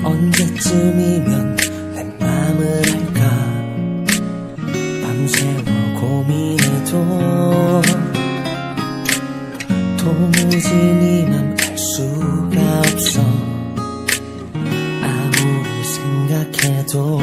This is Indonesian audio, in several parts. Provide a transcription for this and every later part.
언제쯤이면 내 맘을 알까 밤새워 고민해도 도무지 네 맘 알 수가 없어 아무리 생각해도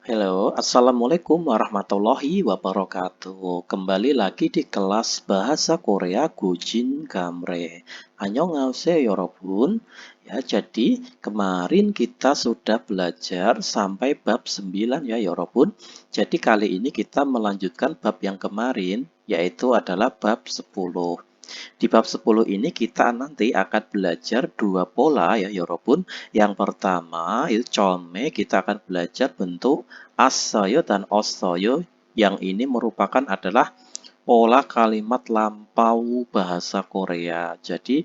Halo, Assalamualaikum warahmatullahi wabarakatuh. Kembali lagi di kelas Bahasa Korea Gujin Gamre. Annyeonghaseyo yorobun. Ya, jadi kemarin kita sudah belajar sampai bab 9 ya yorobun. Jadi kali ini kita melanjutkan bab yang kemarin, yaitu adalah bab 10. Di bab 10 ini kita nanti akan belajar dua pola ya yorobun. Yang pertama itu come, kita akan belajar bentuk asoyo dan osoyo. Yang ini merupakan adalah pola kalimat lampau bahasa Korea. Jadi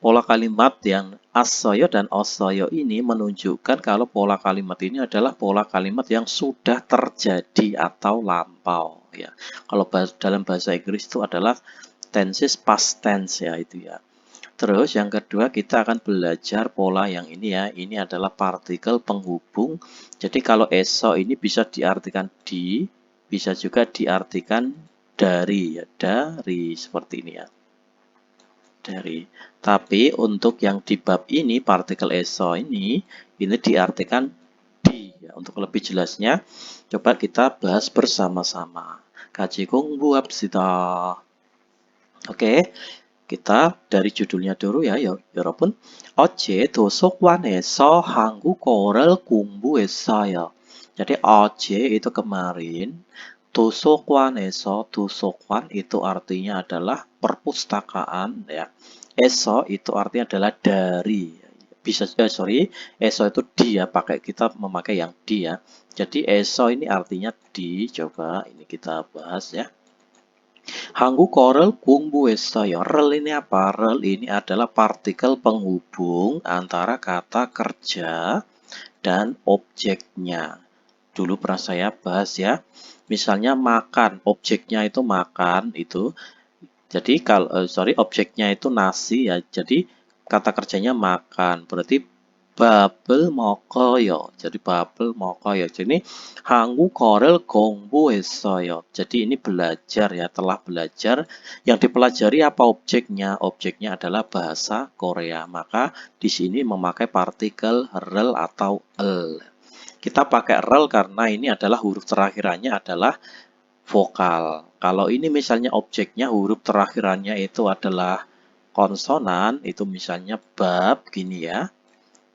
pola kalimat yang asoyo dan osoyo ini menunjukkan kalau pola kalimat ini adalah pola kalimat yang sudah terjadi atau lampau ya. Kalau dalam bahasa Inggris itu adalah tenses past tense ya itu ya. Terus yang kedua kita akan belajar pola yang ini ya. Ini adalah partikel penghubung. Jadi kalau esok ini bisa diartikan di, bisa juga diartikan dari ya, dari seperti ini ya. Dari. Tapi untuk yang di bab ini partikel esok ini diartikan di ya. Untuk lebih jelasnya coba kita bahas bersama-sama. Kaji 공부합시다. Oke, kita dari judulnya dulu ya, 여러분. 어제 도서관에서 한국어를 공부했어요. Jadi 어제 itu kemarin, 도서관에서, 도서관 itu artinya adalah perpustakaan ya. eso itu artinya adalah dari. Bisa eso itu dia pakai kita memakai yang dia. Jadi eso ini artinya di. Coba ini kita bahas ya. 한국어를 공부했어요. rel ini apa? Rel ini adalah partikel penghubung antara kata kerja dan objeknya. Dulu pernah saya bahas ya. Misalnya makan, objeknya itu makan itu. Jadi kalau objeknya itu nasi ya. Jadi kata kerjanya makan. Berarti babel 먹어요. Jadi babel 먹어요. Jadi 한국어를 공부했어요. Jadi ini belajar ya, telah belajar. Yang dipelajari apa objeknya? Objeknya adalah bahasa Korea. Maka di sini memakai partikel rel atau el. Kita pakai rel karena ini adalah huruf terakhirannya adalah vokal. Kalau ini misalnya objeknya huruf terakhirannya itu adalah konsonan, itu misalnya bab gini ya.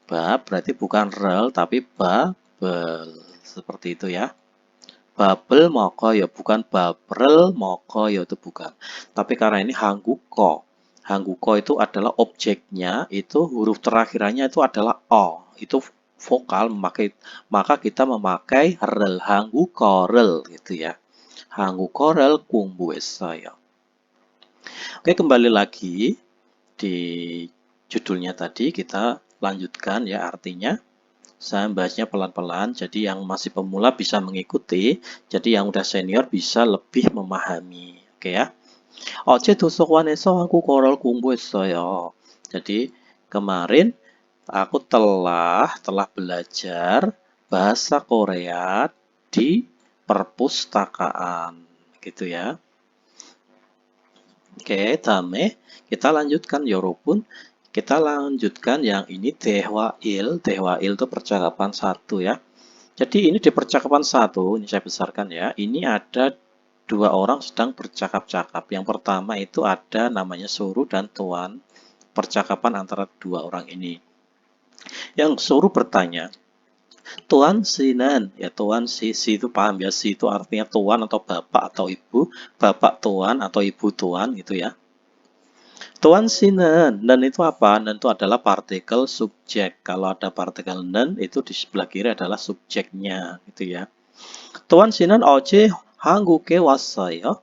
Bab berarti bukan rel tapi babel. Seperti itu ya. Babel 먹어요 bukan babrel 먹어요 itu bukan. Tapi karena ini 한국어. 한국어 itu adalah objeknya, itu huruf terakhirannya itu adalah o. Itu vokal maka kita memakai rel 한국어를 gitu ya. 한국어를 공부했어요. Oke, kembali lagi di judulnya tadi kita lanjutkan ya artinya. Saya bahasnya pelan-pelan, jadi yang masih pemula bisa mengikuti, jadi yang udah senior bisa lebih memahami. Oke ya. 어제 도서관에서 한국어를 공부했어요. Jadi kemarin aku telah belajar bahasa Korea di perpustakaan, gitu ya. Oke, 다음에 kita lanjutkan 여러분. Kita lanjutkan yang ini 대화일. 대화일 itu percakapan satu ya. Jadi ini di percakapan satu, ini saya besarkan ya. Ini ada dua orang sedang bercakap-cakap. Yang pertama itu ada namanya Suru dan Tuan, percakapan antara dua orang ini. Yang Suru bertanya, Tuan Sinan, ya Tuan si itu paham ya, si itu artinya tuan atau bapak atau ibu, bapak tuan atau ibu tuan gitu ya. Tuan Sinan, nan itu apa? Nan itu adalah partikel subjek. Kalau ada partikel nan itu di sebelah kiri adalah subjeknya gitu ya. Tuan Sinan 어제 한국에 왔어요.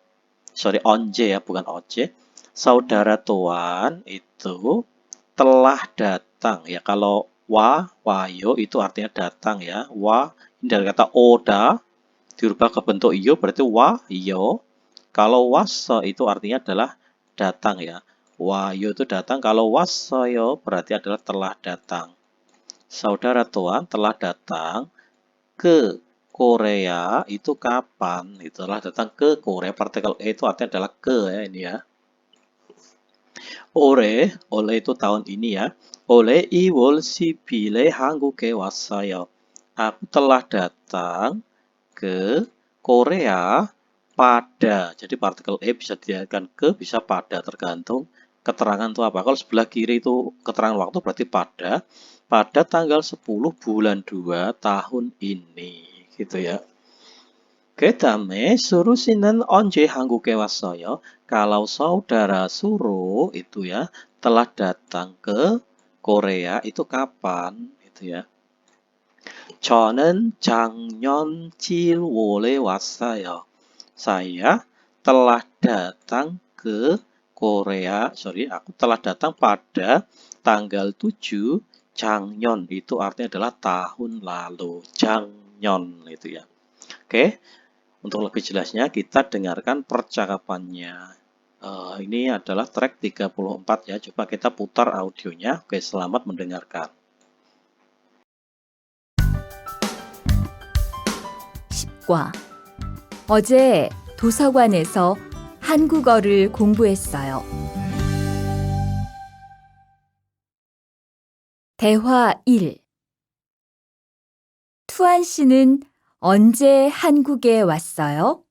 Sorry, onje ya, bukan oje. Saudara Tuan itu telah datang ya. Kalau wayo itu artinya datang ya. Ini dari kata oda dirubah ke bentuk iyo berarti wayo. Kalau waso itu artinya adalah datang ya. Wayo itu datang. Kalau wasoyo berarti adalah telah datang. Saudara Tuan telah datang ke Korea itu kapan? Itulah datang ke Korea. Partikel E itu artinya adalah ke ya ini ya. oleh itu tahun ini ya. 올해 2월 10일에 한국에 왔어요. Aku telah datang ke Korea pada. Jadi partikel E bisa dijadikan ke, bisa pada, tergantung keterangan itu apa. Kalau sebelah kiri itu keterangan waktu berarti pada tanggal 10 bulan 2 tahun ini gitu ya. 그다음에 수루 씨는 언제 한국에 왔어요? Kalau saudara Suru itu ya telah datang ke Korea itu kapan? Itu ya. 저는 작년 7월에 왔어요. Saya telah datang ke Korea. Aku telah datang pada tanggal 7 작년. Itu artinya adalah tahun lalu. 작년 itu ya. Oke. Untuk lebih jelasnya kita dengarkan percakapannya. Ini adalah track 34 ya. Coba kita putar audionya. Oke, selamat mendengarkan. 10과 어제 도서관에서 한국어를 공부했어요. 대화 1. 투안 씨는 언제 한국에 왔어요?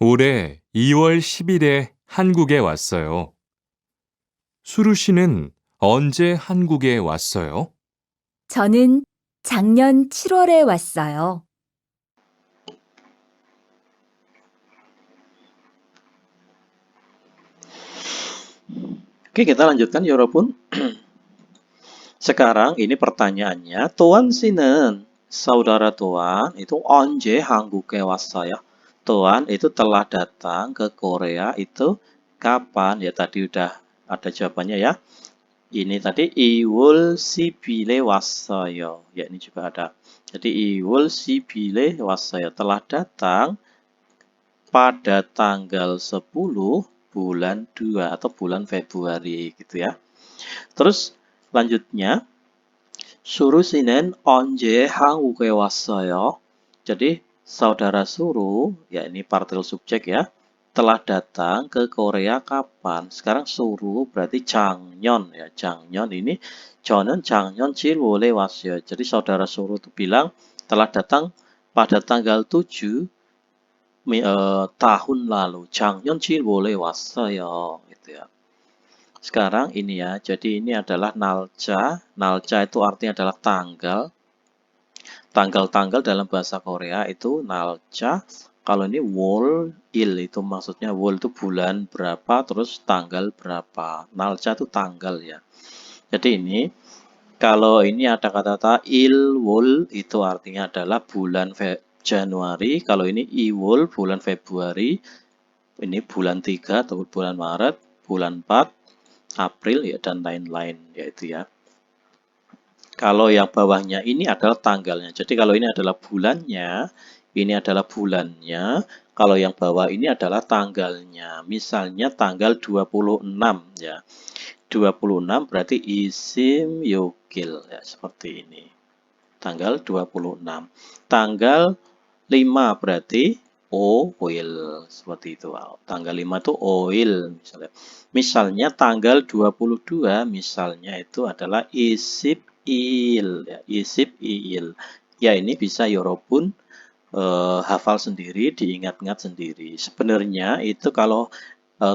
올해 2월 10일에 한국에 왔어요. 수루 씨는 언제 한국에 왔어요? 저는 작년 7월에 왔어요. Oke, kita lanjutkan ya Robun. Sekarang ini pertanyaannya, Tuan Sinen, saudara Tuan itu 언제 한국에 왔어요? Tuan itu telah datang ke Korea itu kapan? Ya tadi udah ada jawabannya ya. Ini tadi 2월 10일에 왔어요. Ya ini juga ada. Jadi 2월 10일에 왔어요. Telah datang pada tanggal 10 bulan 2 atau bulan Februari gitu ya. Terus lanjutnya Suru 씨는 언제 한국에 왔어요? Jadi saudara Suru, ya ini partikel subjek ya, telah datang ke Korea kapan? Sekarang Suru berarti 작년 ya, 작년 ini 저는 작년 7월에 왔어요. Jadi saudara Suru itu bilang telah datang pada tanggal 7 tahun lalu. 작년 7월에 왔어요 gitu ya. Sekarang ini ya, jadi ini adalah 날짜. 날짜 itu artinya adalah tanggal. Tanggal-tanggal dalam bahasa Korea itu 날짜. Kalau ini 월일 itu maksudnya 월 itu bulan berapa, terus tanggal berapa. 날짜 itu tanggal ya. Jadi ini, kalau ini ada kata-kata ilwol itu artinya adalah bulan Januari. Kalau ini iwol bulan Februari. Ini bulan 3 atau bulan Maret, bulan 4. April ya dan lain-lain yaitu ya. Kalau yang bawahnya ini adalah tanggalnya. Jadi kalau ini adalah bulannya, ini adalah bulannya. Kalau yang bawah ini adalah tanggalnya. Misalnya tanggal 26 ya. 26 berarti isim yukil ya seperti ini. Tanggal 26. Tanggal 5 berarti oil seperti itu. Tanggal 5 itu oil misalnya. Misalnya tanggal 22 misalnya itu adalah isip il ya, isip il. Ya ini bisa Yorobun hafal sendiri, diingat-ingat sendiri. Sebenarnya itu kalau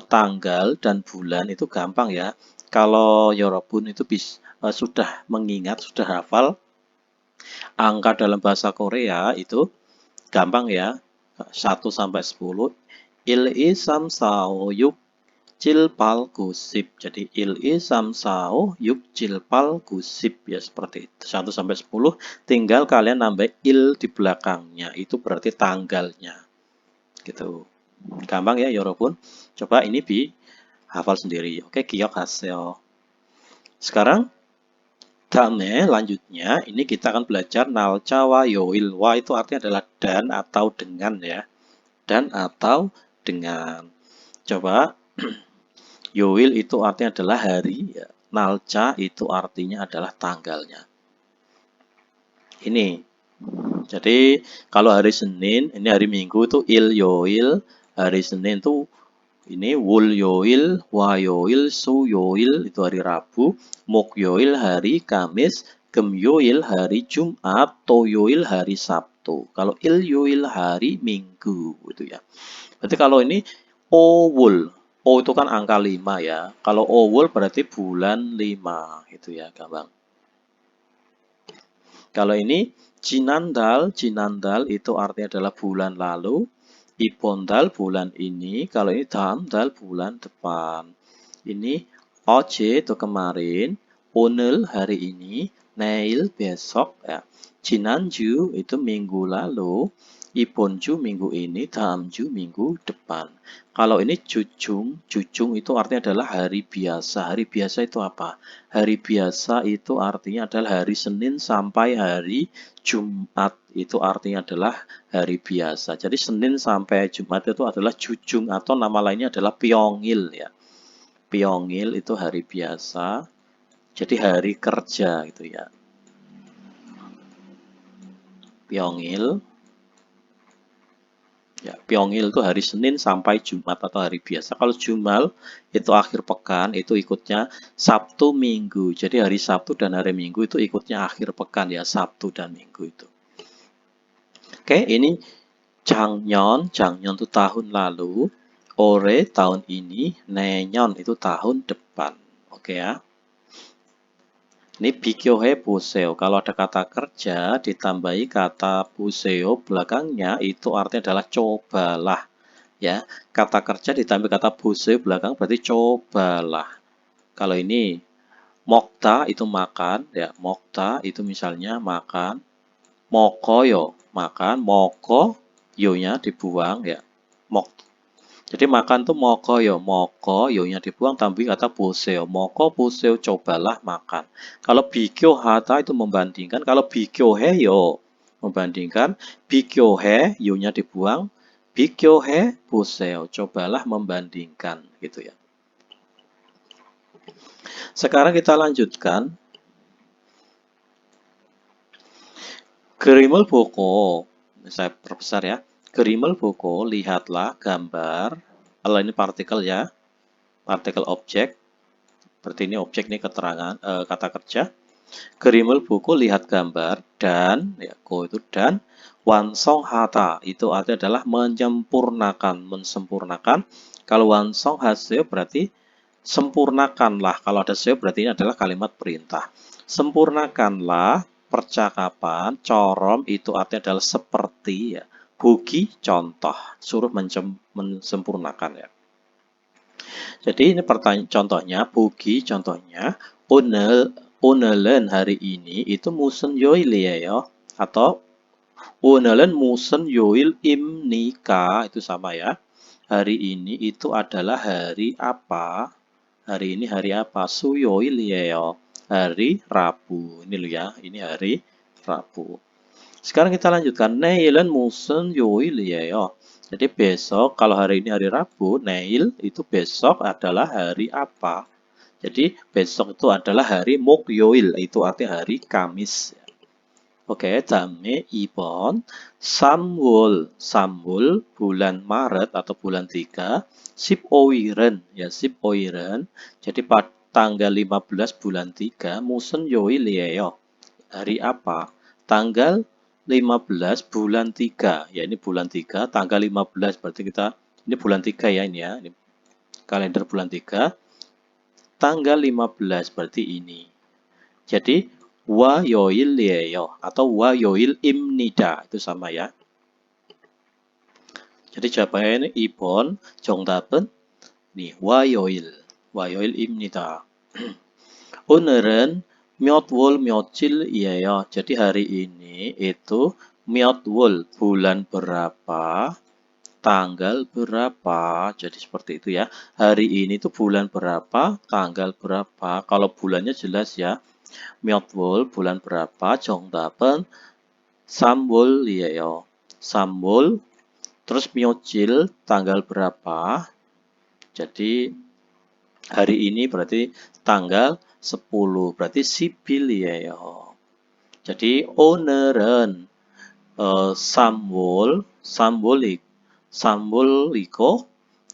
tanggal dan bulan itu gampang ya. Kalau Yorobun itu sudah mengingat, sudah hafal angka dalam bahasa Korea itu gampang ya. 1 sampai 10. 1, 2, 3, 4, 5, 6, 7, 8, 9. Jadi 1, 2, 3, 4, 5, 6, 7, 8, 9 ya seperti itu. 1 sampai 10 tinggal kalian nambah il di belakangnya. Itu berarti tanggalnya. Gitu. Gampang ya Yorobun. Coba ini hafal sendiri. Oke, 기억 하세요. Sekarang dalamnya lanjutnya ini kita akan belajar nalca wa yoil. Wa itu artinya adalah dan atau dengan ya. Dan atau dengan. Coba yoil itu artinya adalah hari ya. Nalca itu artinya adalah tanggalnya. Ini. Jadi kalau hari Senin, ini hari Minggu itu il yoil, hari Senin itu ini wul yoil, wa yoil, su yoil itu hari Rabu, mok yoil hari Kamis, gem yoil hari Jumat, to yoil hari Sabtu. Kalau il yoil hari Minggu gitu ya. Berarti kalau ini owul, o itu kan angka 5 ya. Kalau owul berarti bulan 5 gitu ya, gampang. Kalau ini jinandal, jinandal itu artinya adalah bulan lalu. Ibondal bulan ini, kalau ini damdal bulan depan. Ini oje itu kemarin, onel hari ini, neil besok ya. Jinanju itu minggu lalu, ibonju minggu ini, damju minggu depan. Kalau ini jujung, jujung itu artinya adalah hari biasa. Hari biasa itu apa? Hari biasa itu artinya adalah hari Senin sampai hari Jumat. Itu artinya adalah hari biasa. Jadi Senin sampai Jumat itu adalah jujung atau nama lainnya adalah pyongil ya. Pyongil itu hari biasa. Jadi hari kerja gitu ya. Pyongil. Ya, Pyongil itu hari Senin sampai Jumat atau hari biasa. Kalau Jumal itu akhir pekan, itu ikutnya Sabtu Minggu. Jadi hari Sabtu dan hari Minggu itu ikutnya akhir pekan ya, Sabtu dan Minggu itu. Oke, ini Jangnon, Jangnon itu tahun lalu, Ore tahun ini, Nenyon itu tahun depan. Oke ya. Ini bikyohe buseo. Kalau ada kata kerja ditambahi kata buseo belakangnya itu artinya adalah cobalah. Ya, kata kerja ditambah kata buseo belakang berarti cobalah. Kalau ini mokta itu makan ya, mokta itu misalnya makan. Mokoyo makan, moko yo-nya dibuang ya. Mok. Jadi makan tuh moko yo-nya dibuang tambah kata buseo. Moko buseo cobalah makan. Kalau bikyo hata itu membandingkan, kalau bikyo he yo membandingkan, bikyo he yo-nya dibuang, bikyo he buseo cobalah membandingkan gitu ya. Sekarang kita lanjutkan. Gerimel boko, saya perbesar ya. Gerimel boko, lihatlah gambar. Kalau ini partikel ya, partikel objek. Berarti ini objek, ini keterangan kata kerja. Gerimel boko, lihat gambar dan ya, ko itu dan wansong hata itu artinya adalah menyempurnakan, mensempurnakan. Kalau wansong haseo berarti sempurnakanlah. Kalau ada seo berarti ini adalah kalimat perintah. Sempurnakanlah percakapan, corom itu artinya adalah seperti ya. Bugi contoh, suruh mensempurnakan ya. Jadi ini pertanyaan contohnya, bugi contohnya, onelen hari ini itu musen yoil ya, atau onelen musen yoil imnika itu sama ya. Hari ini itu adalah hari apa? Hari ini hari apa? Suyoil ya. Hari Rabu. Ini loh ya, ini hari Rabu. Sekarang kita lanjutkan. Neilen musen yoil ya. Jadi besok, kalau hari ini hari Rabu, Neil itu besok adalah hari apa? Jadi besok itu adalah hari Mokyoil, itu artinya hari Kamis. Oke, 다음에 2번. Samwul bulan Maret atau bulan 3. 15일은 ya 15일은. Jadi pada tanggal 15 bulan 3 무슨 요일이에요? Hari apa? Tanggal 15 bulan 3. Ya, ini bulan 3, tanggal 15 berarti kita ini bulan 3 ya ini ya. Ini kalender bulan 3, tanggal 15 berarti ini. Jadi wayoil yeyo atau wayoil imnida itu sama ya. jadi jawabannya 이번 정답은 nih wayoil imnida. 오늘은 몇월 며칠이에요. Jadi hari ini itu 몇월 bulan berapa, tanggal berapa. Jadi seperti itu ya. Hari ini tuh bulan berapa, tanggal berapa. Kalau bulannya jelas ya. 몇월 bulan berapa, 정답은 3월이에요. 3월. Terus 며칠 tanggal berapa. Jadi hari ini berarti tanggal 10. Berarti 10일이에요. jadi 오늘은 3월, 3월이고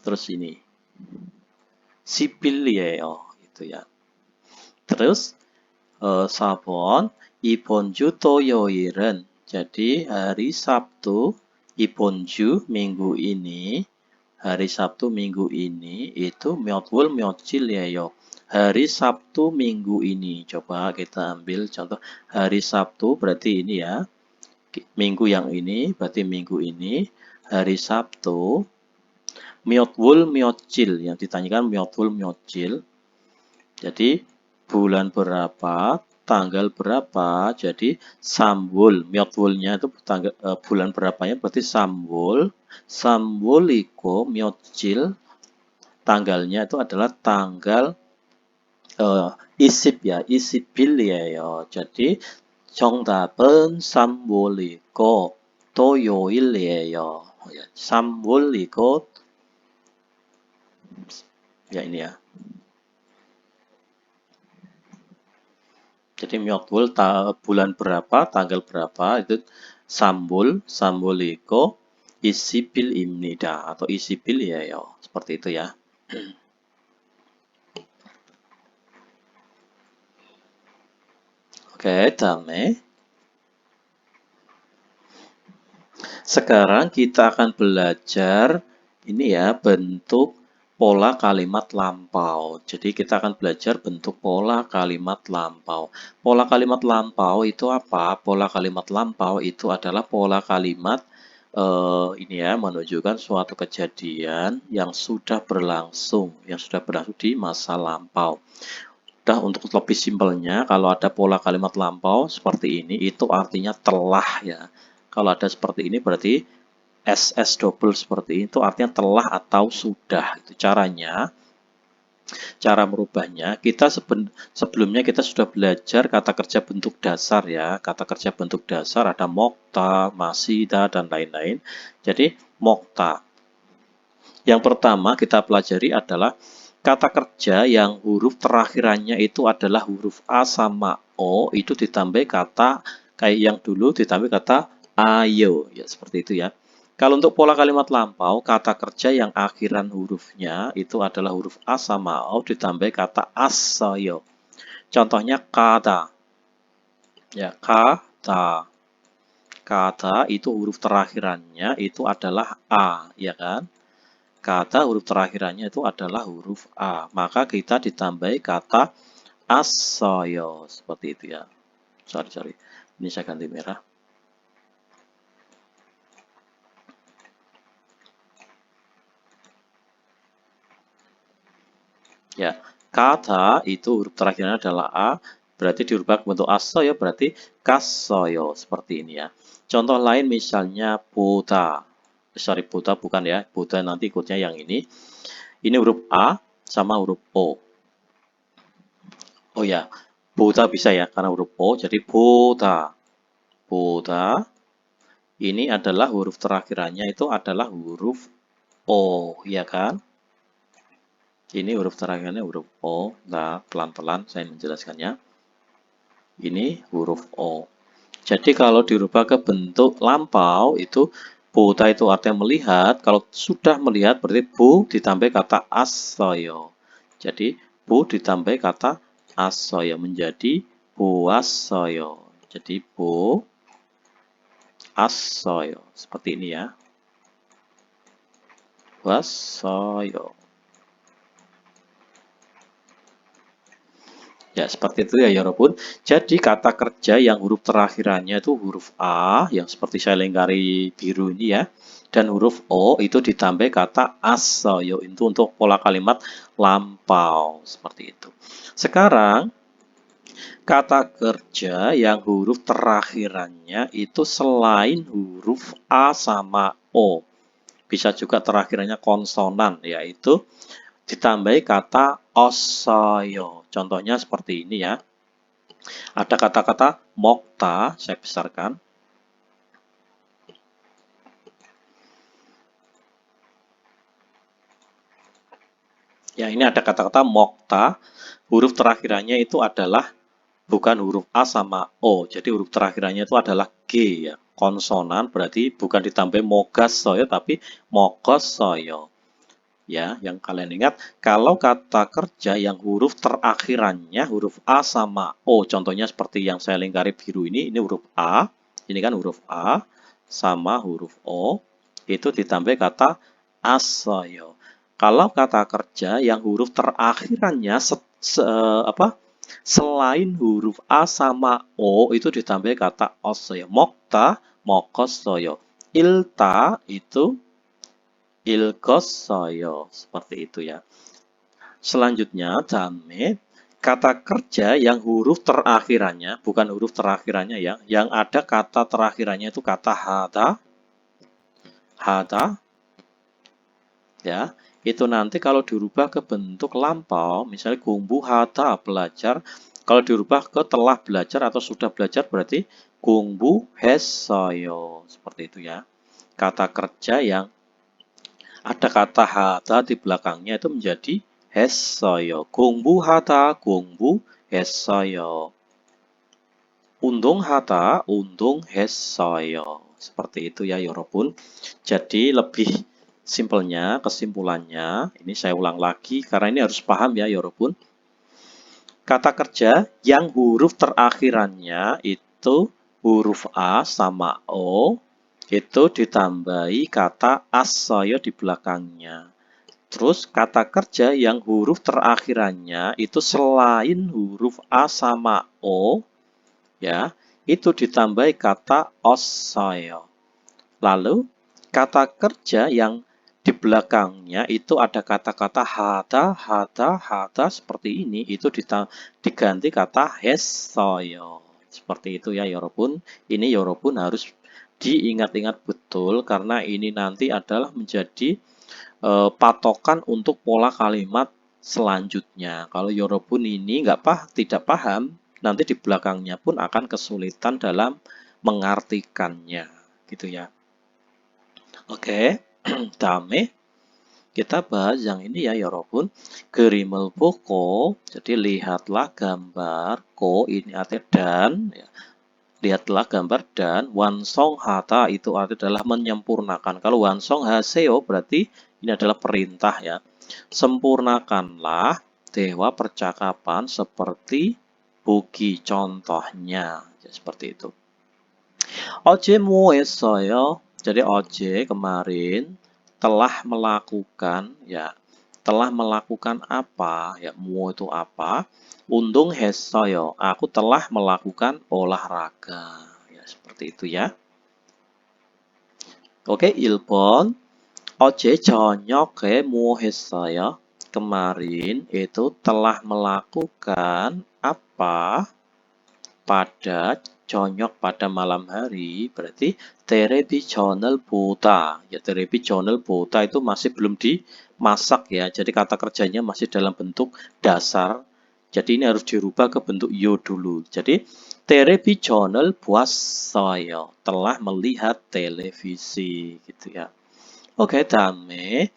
terus ini 10일이에요. Gitu ya. Terus 4번 이번 주 토요일은 jadi hari Sabtu 이번 주 minggu ini hari Sabtu minggu ini itu 몇월 며칠이에요. Hari Sabtu minggu ini. Coba kita ambil contoh hari Sabtu berarti ini ya. Minggu yang ini berarti minggu ini. Hari Sabtu 몇월 며칠 yang ditanyakan 몇월 며칠. Jadi bulan berapa, tanggal berapa. Jadi 3월, 몇월nya itu tanggal bulan berapanya berarti 3월. 3월이고 며칠 tanggalnya itu adalah tanggal 20 ya, 20일이에요. jadi 정답은 3월이고 토요일이에요. 3월이고 ya ini ya. Jadi 몇월 bulan berapa, tanggal berapa itu 3월이고 20일입니다 atau 20일이에요. seperti itu ya. Oke, 다음에 sekarang kita akan belajar ini ya bentuk pola kalimat lampau. Jadi kita akan belajar bentuk pola kalimat lampau. Pola kalimat lampau itu apa? Pola kalimat lampau itu adalah pola kalimat ini ya menunjukkan suatu kejadian yang sudah berlangsung di masa lampau. Udah untuk lebih simpelnya kalau ada pola kalimat lampau seperti ini itu artinya telah ya. Kalau ada seperti ini berarti SS double seperti itu artinya telah atau sudah. Itu caranya. Cara merubahnya kita sebelumnya kita sudah belajar kata kerja bentuk dasar ya. Kata kerja bentuk dasar ada mokta, masida dan lain-lain. Jadi mokta. Yang pertama kita pelajari adalah kata kerja yang huruf terakhirannya itu adalah huruf A sama O itu ditambah kata kayak yang dulu ditambah kata ayo ya seperti itu ya. Kalau untuk pola kalimat lampau, kata kerja yang akhiran hurufnya itu adalah huruf A sama O ditambah kata asayo. Contohnya kata. Ya, kata. Kata itu huruf terakhirannya itu adalah A, ya kan? Kata huruf terakhirannya itu adalah huruf A. Maka kita ditambah kata asayo. Seperti itu ya. Sorry. Ini saya ganti merah. Ya, kata itu huruf terakhirnya adalah A, berarti dirubah ke bentuk asoyo, berarti kasoyo, seperti ini ya. Contoh lain misalnya buta. Sorry, buta bukan ya, buta nanti ikutnya yang ini. Ini huruf A sama huruf O. Oh ya, buta bisa ya, karena huruf O, jadi buta. Buta, ini adalah huruf terakhirannya itu adalah huruf O, ya kan? Ini huruf terakhirnya huruf O. Nah, pelan-pelan saya menjelaskannya. Ini huruf O. Jadi kalau dirubah ke bentuk lampau itu buta itu artinya melihat. Kalau sudah melihat berarti bu ditambah kata asoyo. Jadi bu ditambah kata asoyo menjadi buasoyo. Jadi bu 왔어요. Seperti ini ya. 왔어요. Ya, seperti itu ya, 여러분. Jadi kata kerja yang huruf terakhirannya itu huruf A, yang seperti saya lingkari biru ini ya. Dan huruf O itu ditambah kata 왔어요. Itu untuk pola kalimat lampau. Seperti itu. Sekarang, kata kerja yang huruf terakhirannya itu selain huruf A sama O. Bisa juga terakhirannya konsonan, yaitu ditambahi kata osoyo. Contohnya seperti ini ya. Ada kata-kata mokta, saya besarkan. Ya, ini ada kata-kata mokta. Huruf terakhirannya itu adalah bukan huruf A sama O. Jadi huruf terakhirannya itu adalah G ya. Konsonan berarti bukan ditambah mogasoyo tapi mokosoyo. Ya, yang kalian ingat, kalau kata kerja yang huruf terakhirannya huruf A sama O, contohnya seperti yang saya lingkari biru ini huruf A, ini kan huruf A sama huruf O, itu ditambah kata asoyo. Kalau kata kerja yang huruf terakhirannya selain huruf A sama O, itu ditambah kata osoyo. Mokta, mokosoyo. Ilta itu ilkosoyo, seperti itu ya. Selanjutnya, dalam kata kerja yang huruf terakhirannya, bukan huruf terakhirannya ya, yang ada kata terakhirannya itu kata hada, ya, itu nanti kalau dirubah ke bentuk lampau, misalnya gungbu hada belajar, kalau dirubah ke telah belajar atau sudah belajar berarti gungbu hesoyo, seperti itu ya. Kata kerja yang ada kata hata di belakangnya itu menjadi 했어요. 공부하다, 공부했어요. 운동하다, 운동했어요. Seperti itu ya, 여러분. Jadi lebih simpelnya, kesimpulannya, ini saya ulang lagi karena ini harus paham ya, 여러분. Kata kerja yang huruf terakhirannya itu huruf A sama O, itu ditambahi kata asoyo di belakangnya. Terus kata kerja yang huruf terakhirannya itu selain huruf A sama O, ya, itu ditambahi kata osoyo. Lalu kata kerja yang di belakangnya itu ada kata-kata hada seperti ini, itu diganti kata hesoyo. Seperti itu ya, 여러분. Ini 여러분 harus diingat-ingat betul karena ini nanti adalah menjadi patokan untuk pola kalimat selanjutnya. Kalau 여러분 ini tidak paham, nanti di belakangnya pun akan kesulitan dalam mengartikannya, gitu ya. Oke, dalamnya kita bahas yang ini ya, 여러분. 그림을 보고, jadi lihatlah gambar, ko ini artinya dan, ya. Lihatlah gambar dan wansong hata itu adalah menyempurnakan. Kalau wansong haseo berarti ini adalah perintah ya. Sempurnakanlah dewa percakapan seperti bugi contohnya. Ya, seperti itu. 어제 뭐 했어요? Jadi 어제 kemarin telah melakukan ya. Telah melakukan apa? Ya, 뭐 itu apa? 운동했어요. Aku telah melakukan olahraga. Ya, seperti itu ya. Oke, 1번. 어제 저녁에 뭐 했어요? Kemarin itu telah melakukan apa pada 저녁 pada malam hari, berarti 텔레비전을 보다. Ya, 텔레비전을 보다 itu masih belum dimasak ya. Jadi kata kerjanya masih dalam bentuk dasar. Jadi ini harus dirubah ke bentuk yo dulu. Jadi 텔레비전을 보았어요. Telah melihat televisi gitu ya. Oke, 다음에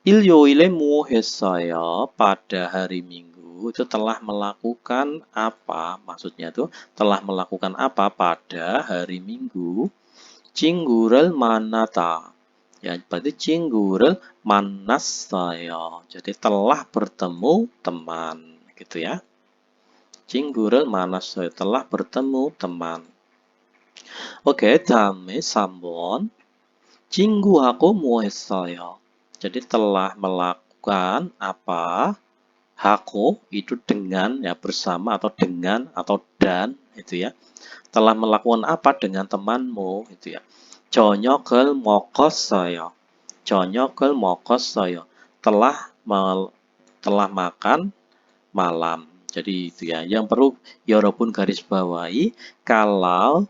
일요일에 뭐 했어요? Pada hari Minggu itu telah melakukan apa? Maksudnya itu telah melakukan apa pada hari Minggu? 친구를 만나다. Ya, berarti 친구를 만났어요. Jadi telah bertemu teman. Gitu ya. 친구를 만났어요. Telah bertemu teman. Oke, 다음에 3번. 친구하고 뭐 했어요? Jadi telah melakukan apa? Haku itu dengan ya bersama atau dengan atau dan itu ya. Telah melakukan apa dengan temanmu itu ya. 저녁을 먹었어요. 저녁을 먹었어요. Telah makan malam. Jadi itu ya. Yang perlu 여러분 garis bawahi kalau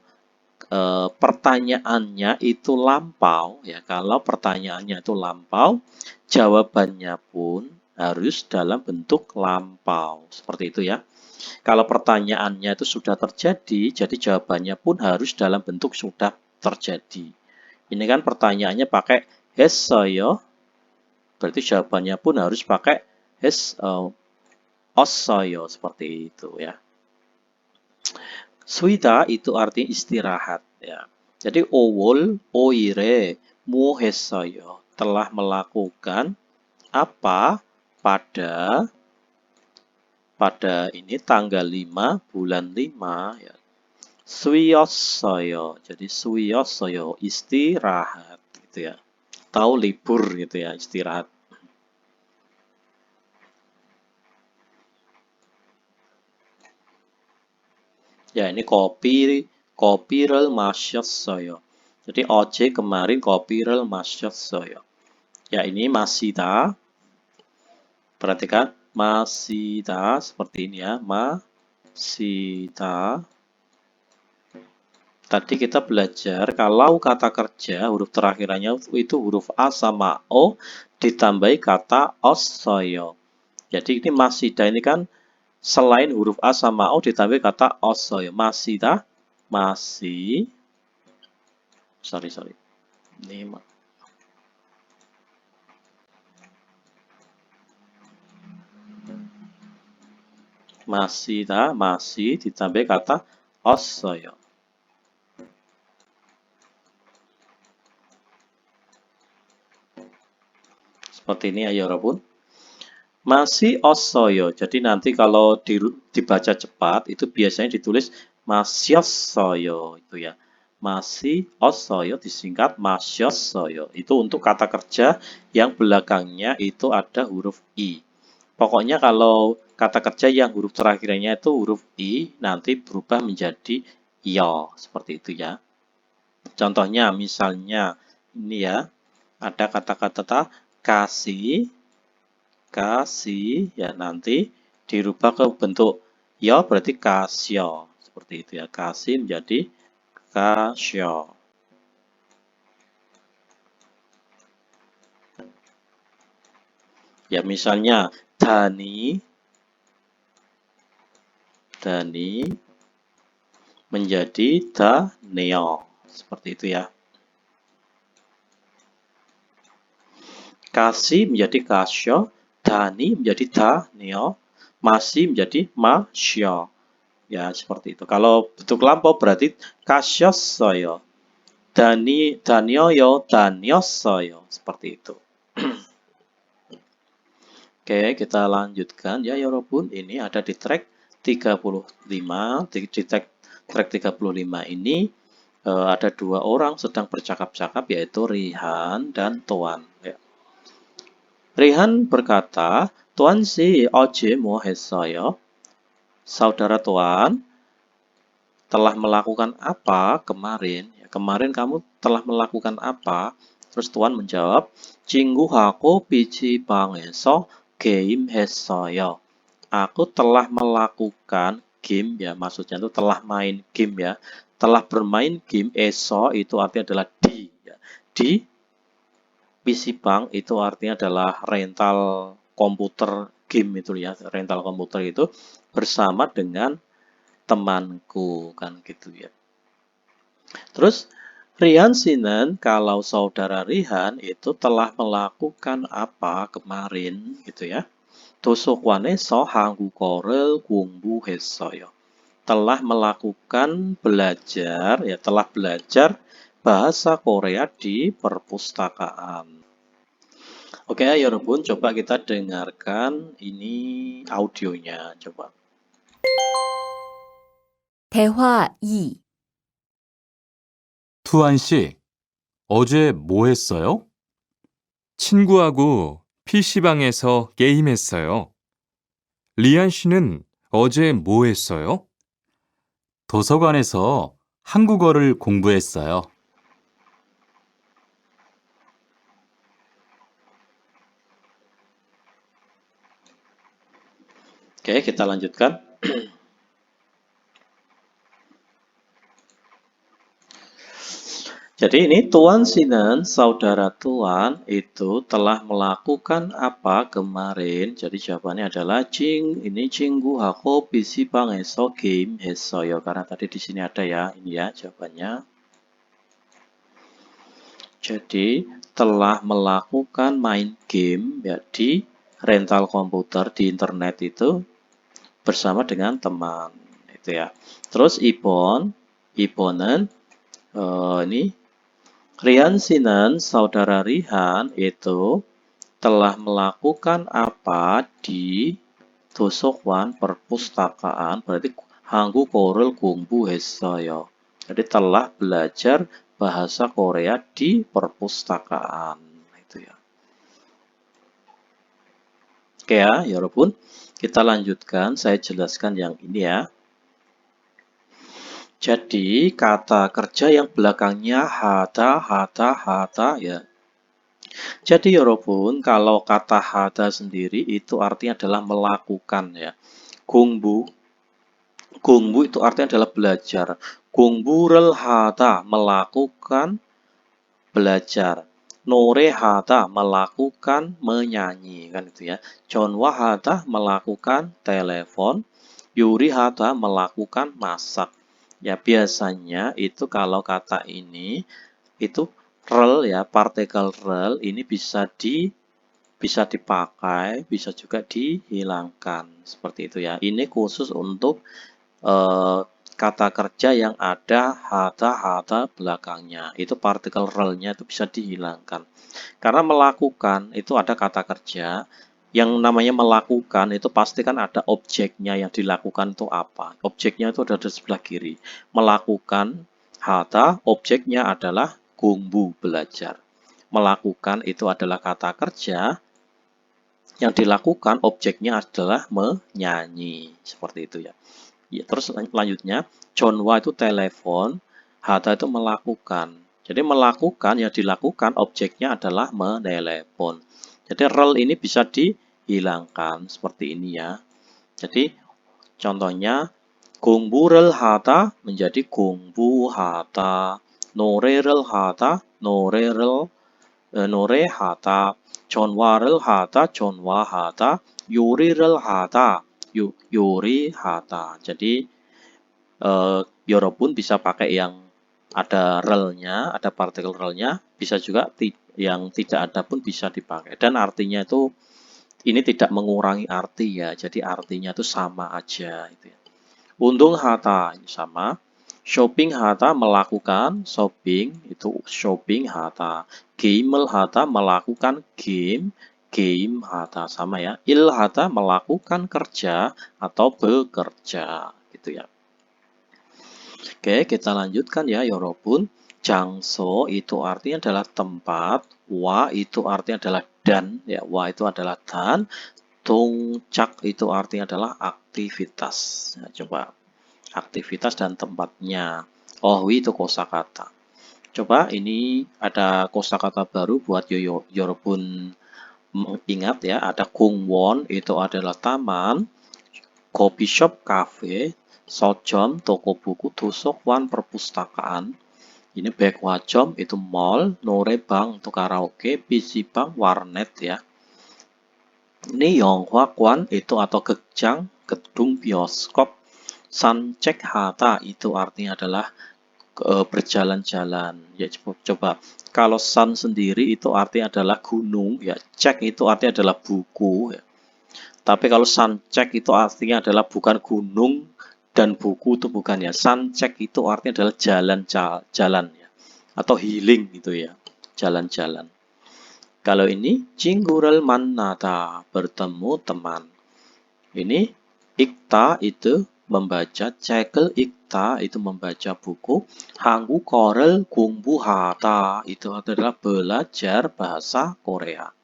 pertanyaannya itu lampau ya. Kalau pertanyaannya itu lampau, jawabannya pun harus dalam bentuk lampau. Seperti itu ya. Kalau pertanyaannya itu sudah terjadi, jadi jawabannya pun harus dalam bentuk sudah terjadi. Ini kan pertanyaannya pakai 했어요. Berarti jawabannya pun harus pakai 했어요. Seperti itu ya. Suida itu artinya istirahat ya. Jadi oire 뭐 했어요. Telah melakukan apa pada ini tanggal 5 bulan 5 ya. 쉬었어요. Jadi 쉬었어요 istirahat gitu ya. Tahu libur gitu ya, istirahat. Ya, ini kopi를 마셨어요. Jadi 어제 kemarin kopi를 마셨어요. Ya, ini masida. Perhatikan, masida seperti ini ya, masida. Tadi kita belajar kalau kata kerja huruf terakhirannya itu huruf A sama O ditambahi kata osoyo. Jadi ini masida ini kan selain huruf A sama O ditambah kata osoyo. Masida, masih, sorry. Ini masida, masih ditambah kata osoyo. Seperti ini ya 여러분. Masih osoyo. Jadi nanti kalau dibaca cepat itu biasanya ditulis masyosoyo itu ya. Masih osoyo disingkat masyosoyo. Itu untuk kata kerja yang belakangnya itu ada huruf i. Pokoknya kalau kata kerja yang huruf terakhirnya itu huruf i nanti berubah menjadi yo seperti itu ya. Contohnya misalnya ini ya. Ada kata-kata kasih ya nanti dirubah ke bentuk yo berarti kasyo seperti itu ya, kasih menjadi kasyo. Ya misalnya Dani menjadi Daneo seperti itu ya. Kasih menjadi kasyo, Dani menjadi Daneo, masih menjadi masyo. Ya, seperti itu. Kalau bentuk lampau berarti kasyossoyo. Danioyo, danyossoyo. Seperti itu. Oke, kita lanjutkan ya 여러분. Ini ada di track 35. Di track 35 ini ada dua orang sedang bercakap-cakap yaitu Rihan dan Tuan. Ya. Rihan berkata, Tuan si 어제 뭐 했어요? Saudara Tuan telah melakukan apa kemarin? Ya, kemarin kamu telah melakukan apa? Terus Tuan menjawab, 친구하고 PC방에서 게임했어요. Aku telah melakukan game ya, maksudnya itu telah main game ya. Telah bermain game, eso itu artinya adalah di. Ya. Di PC Bank itu artinya adalah rental komputer game itu ya, rental komputer itu bersama dengan temanku kan gitu ya. Terus Rihan Sinan kalau saudara Rihan itu telah melakukan apa kemarin gitu ya. 도서관에서 한국어를 공부했어요. Telah melakukan belajar ya, telah belajar bahasa Korea di perpustakaan. Oke, 여러분 coba kita dengarkan ini audionya coba. 대화 2. 수환 씨, 어제 뭐 했어요? 친구하고 PC방에서 게임했어요. 리안 씨는 어제 뭐 했어요? 도서관에서 한국어를 공부했어요. Oke, kita lanjutkan. Jadi ini Tuan Sinan, saudara Tuan itu telah melakukan apa kemarin? Jadi jawabannya adalah ini 친구 하고 PC방에서 game 했어요. Karena tadi di sini ada ya, ini ya jawabannya. Jadi telah melakukan main game ya di rental komputer di internet itu bersama dengan teman itu ya. Terus Ibonen ini Rian Sinan, saudara Rihan itu telah melakukan apa di 도서관 perpustakaan, berarti 한국어를 공부했어요. Jadi telah belajar bahasa Korea di perpustakaan itu ya. Oke ya, 여러분. Kita lanjutkan, saya jelaskan yang ini ya. Jadi kata kerja yang belakangnya hata ya. Jadi 여러분, kalau kata hata sendiri itu artinya adalah melakukan ya. 공부 itu artinya adalah belajar. 공부를 하다 melakukan belajar. 노래 하다 melakukan menyanyi kan itu ya. 전화 하다 melakukan telepon. 요리 하다 melakukan masak. Ya biasanya itu kalau kata ini itu rel ya, partikel rel ini bisa dipakai, bisa juga dihilangkan seperti itu ya. Ini khusus untuk kata kerja yang ada hata belakangnya. Itu partikel relnya itu bisa dihilangkan. Karena melakukan itu ada kata kerja. Yang namanya melakukan itu pasti kan ada objeknya, yang dilakukan itu apa. Objeknya itu ada di sebelah kiri. Melakukan hata, objeknya adalah 공부 belajar. Melakukan itu adalah kata kerja. Yang dilakukan objeknya adalah menyanyi. Seperti itu ya. Ya, terus lanjutnya, 전화 itu telepon, hata itu melakukan. Jadi melakukan yang dilakukan objeknya adalah menelepon. Jadi rel ini bisa dihilangkan seperti ini ya. Jadi contohnya 공부를 하다 menjadi 공부하다, 노래를 하다 노래하다, 전화를 하다 전화하다, 요리를 하다 요리하다. Jadi 여러분 bisa pakai yang ada relnya, ada partikel relnya, bisa juga yang tidak ada pun bisa dipakai. Dan artinya itu ini tidak mengurangi arti ya, jadi artinya itu sama aja. Itu ya. Untung hata ini sama. Shopping hata melakukan shopping, itu shopping hata. Gamer hata melakukan game hata sama ya. Il hata melakukan kerja atau bekerja gitu ya. Oke, kita lanjutkan ya, 여러분. 장소 itu artinya adalah tempat, wa itu artinya adalah dan, ya, wa itu adalah dan, 동작 itu artinya adalah aktivitas. Ya, coba aktivitas dan tempatnya. Ohwi itu kosakata. Coba ini ada kosakata baru buat 여러분 ingat ya, ada 공원 itu adalah taman, coffee shop cafe, 서점 toko buku, 도서관 perpustakaan. Ini 백화점 itu mall, 노래방 itu karaoke, PC방 warnet ya. Ini 영화관 itu atau gedung bioskop. 산책하다 itu artinya adalah berjalan-jalan. Ya coba kalau san sendiri itu artinya adalah gunung ya. Cek itu artinya adalah buku ya. Tapi kalau sancek itu artinya adalah bukan gunung dan buku itu bukan ya. Sancek itu artinya adalah jalan ya. Atau healing gitu ya. Jalan-jalan. Kalau ini 친구를 만나다 bertemu teman. Ini ikta itu membaca, 책을 읽다 hata itu membaca buku. 한국어를 공부하다 itu adalah belajar bahasa Korea.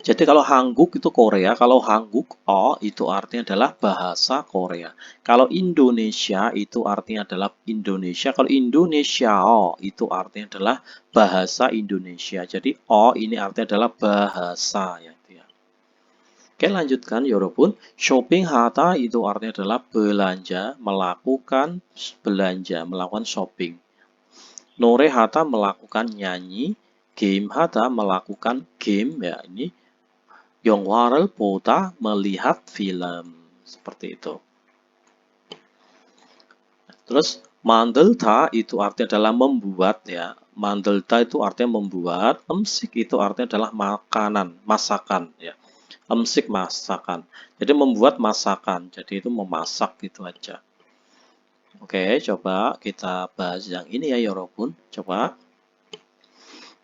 Jadi kalau Hanguk itu Korea, kalau Hanguk-o itu artinya adalah bahasa Korea. Kalau Indonesia itu artinya adalah Indonesia. Kalau Indonesia-o itu artinya adalah bahasa Indonesia. Jadi o ini artinya adalah bahasa ya. Oke, lanjutkan 여러분. Shopping hata itu artinya adalah belanja, melakukan belanja, melakukan shopping. Nore hata melakukan nyanyi, game hata melakukan game ya ini. 영화를 보다 melihat film seperti itu. Terus 만들다 itu artinya adalah membuat ya. 만들다 itu artinya membuat. 음식 itu artinya adalah makanan, masakan ya. 음식 masakan. Jadi membuat masakan. Jadi itu memasak gitu aja. Oke, coba kita bahas yang ini ya 여러분. Coba.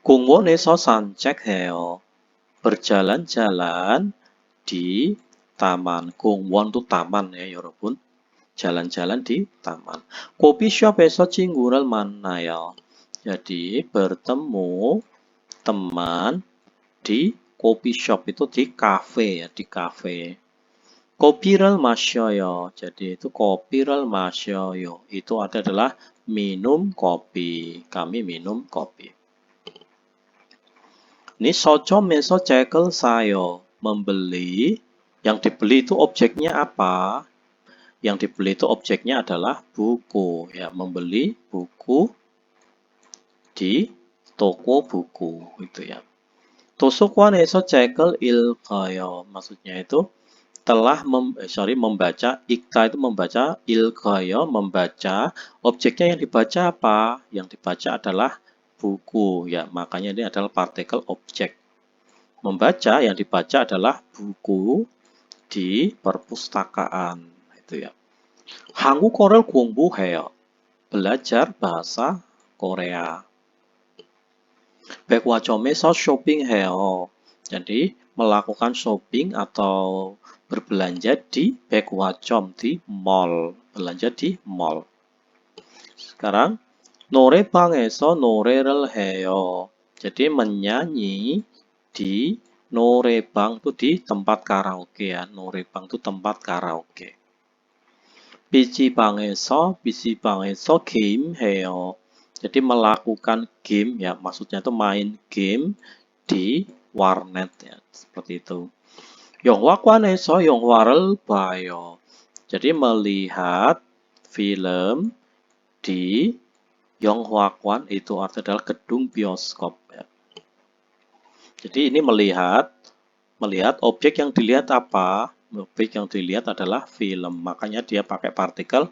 공원에서 산책해요. Berjalan-jalan di taman. 공원 itu taman ya 여러분. Jalan-jalan di taman. 커피숍에서 친구를 만나요. Jadi bertemu teman di coffee shop itu di cafe ya, di cafe. Kopi를 마셔요. Jadi itu kopi를 마셔요. Itu adalah minum kopi. Kami minum kopi. Ini 서점에서 책을 사요. Membeli. Yang dibeli itu objeknya apa? Yang dibeli itu objeknya adalah buku. Ya, membeli buku di toko buku. Itu ya. 도서관에서 책을 읽어요. Maksudnya itu telah membaca. Ikta itu membaca, 읽어요 membaca. Objeknya yang dibaca apa? Yang dibaca adalah buku ya. Makanya ini adalah partikel objek. Membaca yang dibaca adalah buku di perpustakaan. Itu ya. 한국어를 공부해요. Belajar bahasa Korea. 백화점에서 쇼핑해요. Jadi melakukan shopping atau berbelanja di 백화점, di mall. Belanja di mall. Sekarang 노래방에서 노래를 해요. Jadi menyanyi di 노래방 itu di tempat karaoke ya. 노래방 itu tempat karaoke. PC방에서 게임해요. Jadi melakukan game ya, maksudnya itu main game di warnet ya, seperti itu. 영화관에서 영화를 봐요. Jadi melihat film di 영화관 itu artinya adalah gedung bioskop ya. Jadi ini melihat objek yang dilihat apa? Objek yang dilihat adalah film. Makanya dia pakai partikel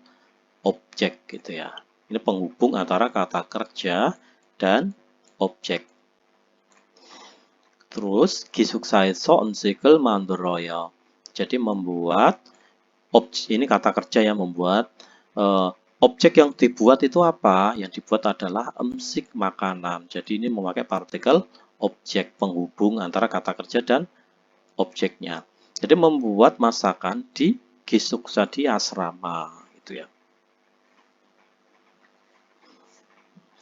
objek gitu ya. Ini penghubung antara kata kerja dan objek. Terus 기숙사에서 음식을 만들어요. Jadi membuat objek ini kata kerja yang membuat objek yang dibuat itu apa? Yang dibuat adalah 음식 makanan. Jadi ini memakai partikel objek penghubung antara kata kerja dan objeknya. Jadi membuat masakan di 기숙사 di asrama itu ya.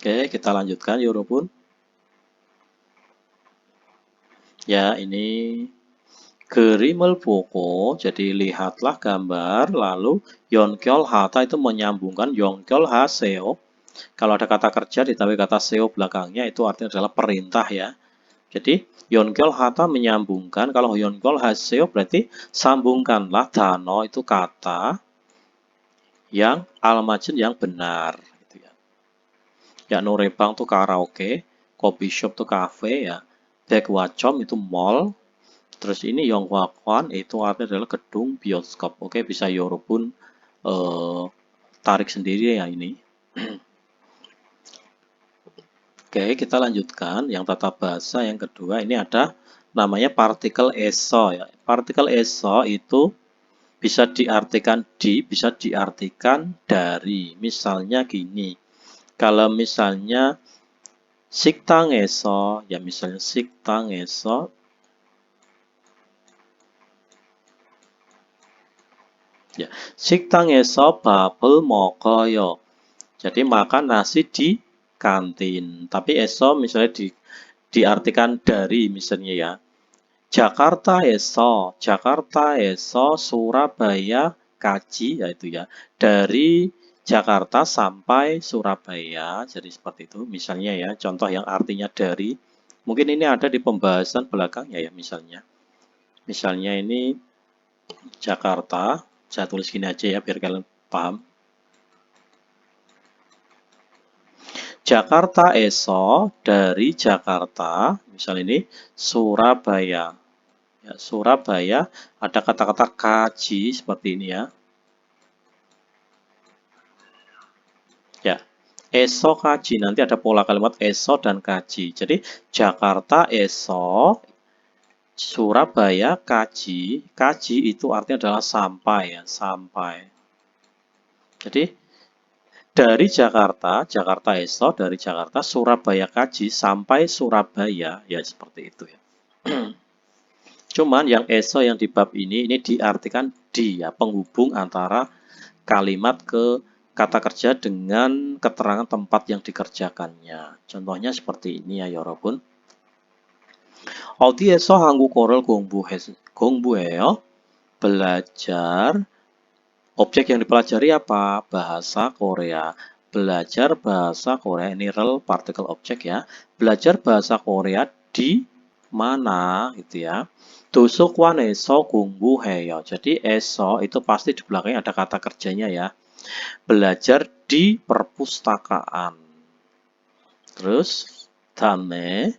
Oke, kita lanjutkan 여러분. Ya, ini 그림을 보고, jadi lihatlah gambar, lalu 연결하다 itu menyambungkan, 연결하세요. Kalau ada kata kerja ditambah kata seo belakangnya itu artinya adalah perintah ya. Jadi 연결하다 menyambungkan, kalau 연결하세요 berarti sambungkanlah dano itu kata yang almajen yang benar. Ya, 노래방 itu karaoke, coffee shop itu cafe ya, 백화점 itu mall, terus ini 영화관 itu artinya adalah gedung bioskop. Oke, bisa 여러분 tarik sendiri ya ini. Oke, kita lanjutkan yang tata bahasa yang kedua. Ini ada namanya partikel eso ya. Partikel eso itu bisa diartikan di, bisa diartikan dari. Misalnya gini. Kalau misalnya 식당에서, ya misalnya 식당에서, 식당에서 밥을 먹어요. Jadi makan nasi di kantin. Tapi eso misalnya diartikan dari misalnya ya. Jakarta에서 Surabaya-kaji yaitu ya. Dari Jakarta sampai Surabaya. Jadi seperti itu misalnya ya. Contoh yang artinya dari. Mungkin ini ada di pembahasan belakangnya ya misalnya. Misalnya ini Jakarta. Saya tulis gini aja ya biar kalian paham. Jakarta에서 dari Jakarta, misal ini Surabaya. Ya, Surabaya ada kata-kata kaji seperti ini ya. Ya, eso kaji nanti ada pola kalimat eso dan kaji. Jadi Jakarta eso, Surabaya kaji. Kaji itu artinya adalah sampai ya, sampai. Jadi dari Jakarta eso dari Jakarta, Surabaya kaji sampai Surabaya, ya seperti itu ya. Cuman yang eso yang di bab ini diartikan di ya, penghubung antara kalimat ke kata kerja dengan keterangan tempat yang dikerjakannya. Contohnya seperti ini ya, 여러분. 어디에서 한국어를 공부해요? Belajar. Objek yang dipelajari apa? Bahasa Korea. Belajar bahasa Korea. Ini real particle object ya. Belajar bahasa Korea di mana gitu ya. 도서관에서 공부해요. Jadi eso itu pasti di belakangnya ada kata kerjanya ya. Belajar di perpustakaan. Terus 다음에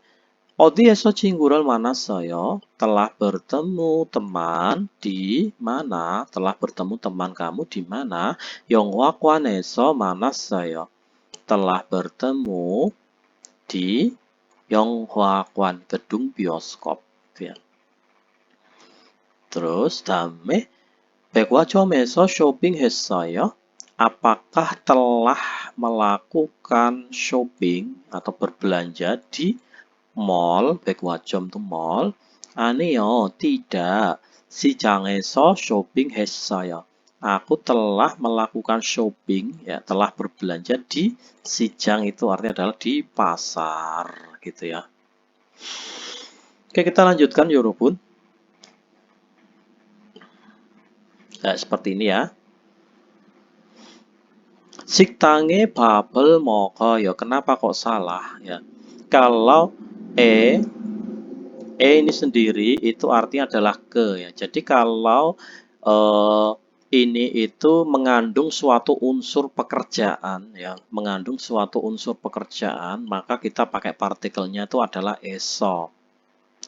어디에서 친구를 만났어요? Telah bertemu teman di mana? Telah bertemu teman kamu di mana? 영화관에서 만났어요. Telah bertemu di 영화관, gedung bioskop. Ya. Terus 다음에 백화점에서 쇼핑했어요. Apakah telah melakukan shopping atau berbelanja di mall? 백화점 itu mall. 아니요, tidak. 시장에서 쇼핑했어요. Aku telah melakukan shopping, ya, telah berbelanja di 시장 itu artinya adalah di pasar, gitu ya. Oke, kita lanjutkan, 여러분. Nah, seperti ini ya. 식당에 밥을 먹어요. Kenapa kok salah? Ya. Kalau E ini sendiri itu artinya adalah ke ya. Jadi kalau ini itu mengandung suatu unsur pekerjaan ya, mengandung suatu unsur pekerjaan, maka kita pakai partikelnya itu adalah eso.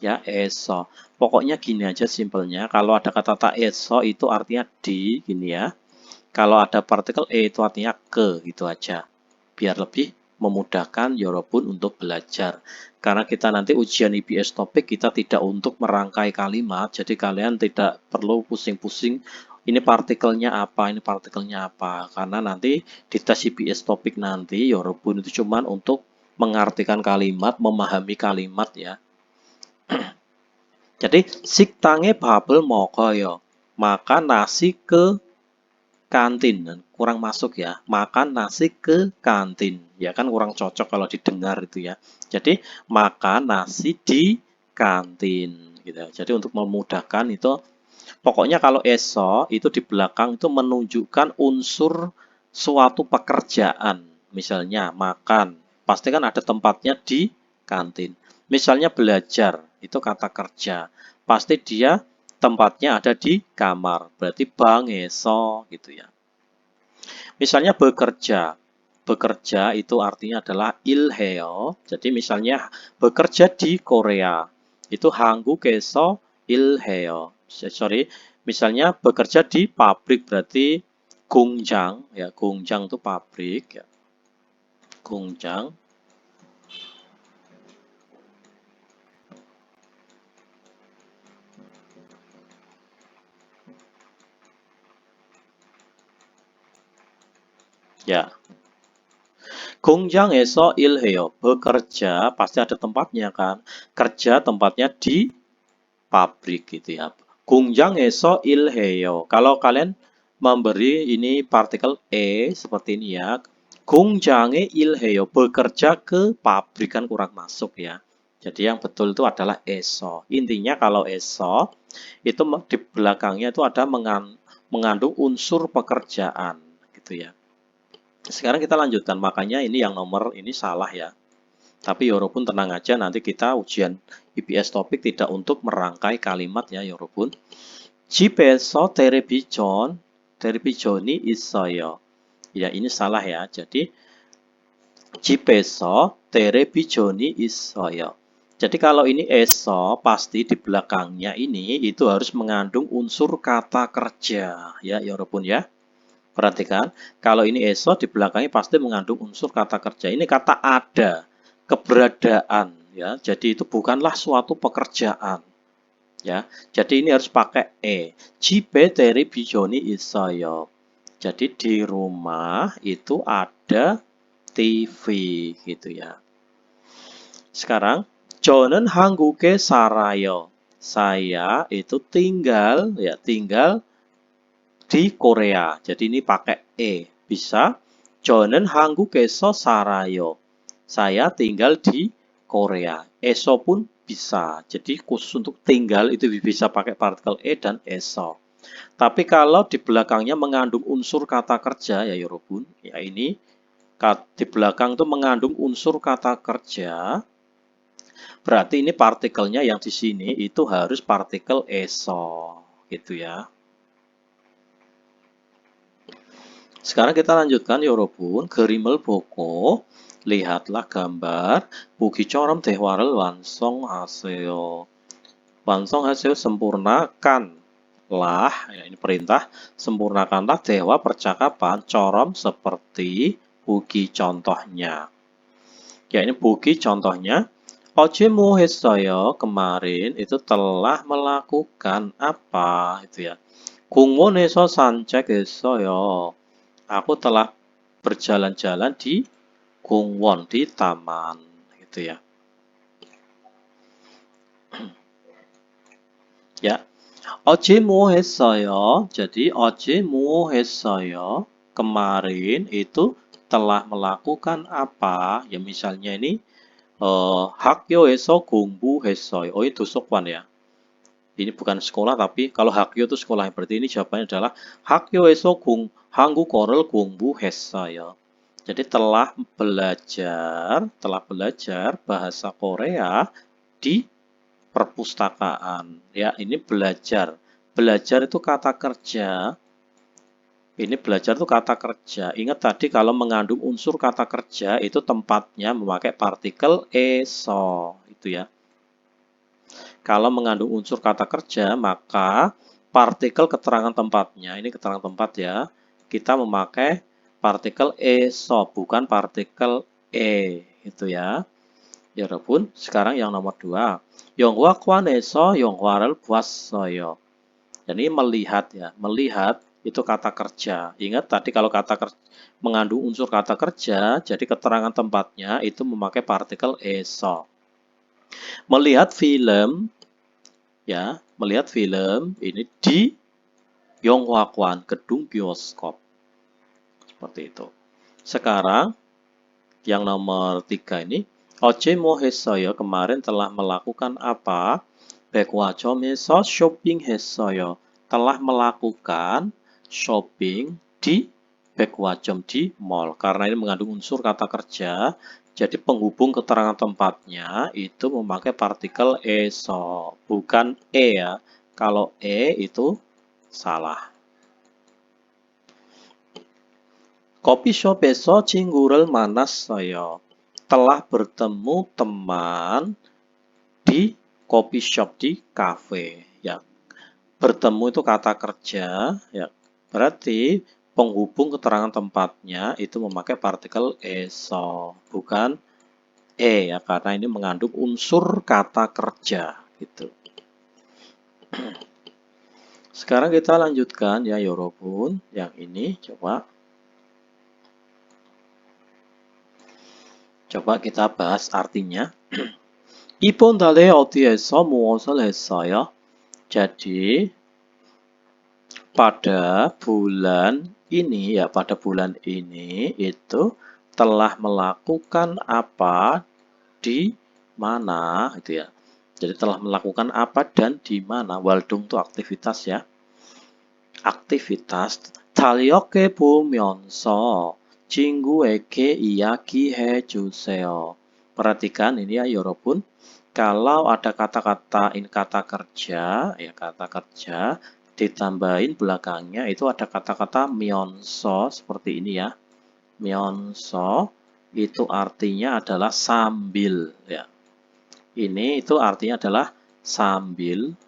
Ya, eso. Pokoknya gini aja simpelnya. Kalau ada kata eso itu artinya di gini ya. Kalau ada partikel e itu artinya ke gitu aja. Biar lebih memudahkan 여러분 untuk belajar. Karena kita nanti ujian IBS topik kita tidak untuk merangkai kalimat, jadi kalian tidak perlu pusing-pusing ini partikelnya apa, ini partikelnya apa. Karena nanti di tes IBS topik nanti 여러분 itu cuman untuk mengartikan kalimat, memahami kalimat ya. Jadi 식당에 밥을 먹어요. Makan nasi ke kantin. Kurang masuk ya. Makan nasi ke kantin. Ya kan kurang cocok kalau didengar itu ya. Jadi makan nasi di kantin gitu. Jadi untuk memudahkan itu pokoknya kalau eso itu di belakang itu menunjukkan unsur suatu pekerjaan. Misalnya makan, pasti kan ada tempatnya di kantin. Misalnya belajar, itu kata kerja. Pasti dia tempatnya ada di kamar. Berarti 방에서 gitu ya. Misalnya bekerja. Bekerja itu artinya adalah 일해요. Jadi misalnya bekerja di Korea. Itu 한국에서 일해요. Sorry. Misalnya bekerja di pabrik berarti 공장. Ya, 공장 itu pabrik ya. 공장. Ya. 공장에서 일해요. Bekerja pasti ada tempatnya kan. Kerja tempatnya di pabrik gitu ya. 공장에서 일해요. Kalau kalian memberi ini partikel e seperti ini ya. 공장에 일해요. bekerja ke pabrikan kurang masuk ya. Jadi yang betul itu adalah eso. Intinya kalau eso itu di belakangnya itu ada mengandung unsur pekerjaan gitu ya. Sekarang kita lanjutkan, makanya ini yang nomor ini salah ya. Tapi yorobun tenang aja, nanti kita ujian IPS topik tidak untuk merangkai kalimat ya yorobun. 집에서 텔레비전이 있어요. Ya ini salah ya. Jadi 집에서 텔레비전이 있어요. Jadi kalau ini eso pasti di belakangnya ini itu harus mengandung unsur kata kerja ya yorobun ya. Perhatikan, kalau ini eso di belakangnya pasti mengandung unsur kata kerja. Ini kata ada, keberadaan ya. Jadi itu bukanlah suatu pekerjaan. Ya. Jadi ini harus pakai e. 집에 텔레비전이 있어요. Jadi di rumah itu ada TV gitu ya. Sekarang 저는 한국에 살아요. Saya itu tinggal di Korea. Jadi ini pakai e. Bisa 저는 한국에서 살아요. Saya tinggal di Korea. eso pun bisa. Jadi khusus untuk tinggal itu bisa pakai partikel e dan eso. Tapi kalau di belakangnya mengandung unsur kata kerja ya yorobun, ya ini di belakang itu mengandung unsur kata kerja. Berarti ini partikelnya yang di sini itu harus partikel eso gitu ya. Sekarang kita lanjutkan yorobun. 그림을 보고 lihatlah gambar. 보기처럼 대화를 완성하세요. 완성하세요 sempurnakanlah, ya, ini perintah, sempurnakanlah 대화 percakapan corom seperti 보기 contohnya. Ya ini 보기 contohnya. 어제 뭐 했어요? kemarin itu telah melakukan apa itu ya. 공원에서 산책했어요. Aku telah berjalan-jalan di 공원, di taman gitu ya. Ya. 어제 뭐 했어요? Jadi 어제 뭐 했어요? Kemarin itu telah melakukan apa? Ya misalnya ini 학교에서 공부했어요. Oh itu sokwan ya. Ini bukan sekolah tapi kalau 학교 itu sekolah. Berarti ini jawabannya adalah 학교에서 한국어를 공부했어요. Jadi telah belajar bahasa Korea di perpustakaan. Ya, ini belajar. Belajar itu kata kerja. Ini belajar itu kata kerja. Ingat tadi kalau mengandung unsur kata kerja itu tempatnya memakai partikel eso. Itu ya. Kalau mengandung unsur kata kerja, maka partikel keterangan tempatnya, ini keterangan tempat ya, kita memakai partikel eso, bukan partikel e. Itu ya. Ya 여러분, sekarang yang nomor 2. 영화관에서 영화를 보았어요. Jadi melihat ya, melihat itu kata kerja. Ingat tadi kalau kata kerja mengandung unsur kata kerja, jadi keterangan tempatnya itu memakai partikel eso. Melihat film ya, melihat film ini di 영화관, gedung bioskop. Seperti itu. Sekarang yang nomor 3 ini 어제 뭐 했어요? kemarin telah melakukan apa? 백화점에서 쇼핑했어요. telah melakukan shopping di 백화점 di mall. Karena ini mengandung unsur kata kerja, jadi penghubung keterangan tempatnya itu memakai partikel eso, bukan e ya. Kalau e itu salah. 커피숍에서 친구를 만났어요. telah bertemu teman di coffee shop, di cafe ya. Bertemu itu kata kerja ya. Berarti penghubung keterangan tempatnya itu memakai partikel eso, bukan e ya, karena ini mengandung unsur kata kerja gitu. Sekarang kita lanjutkan ya 여러분. Yang ini coba kita bahas artinya. 이번 달에 어디에서 무엇을 했어요? Jadi pada bulan ini ya, pada bulan ini itu telah melakukan apa di mana gitu ya. Jadi telah melakukan apa dan di mana. Waldung itu aktivitas ya. aktivitas 달력에 보면서 친구에게 이야기해 주세요. Perhatikan ini ya 여러분. Kalau ada kata-kata ini kata kerja ya, kata kerja ditambahin belakangnya itu ada kata-kata myeonso seperti ini ya. Myeonso itu artinya adalah sambil ya. Ini itu artinya adalah sambil.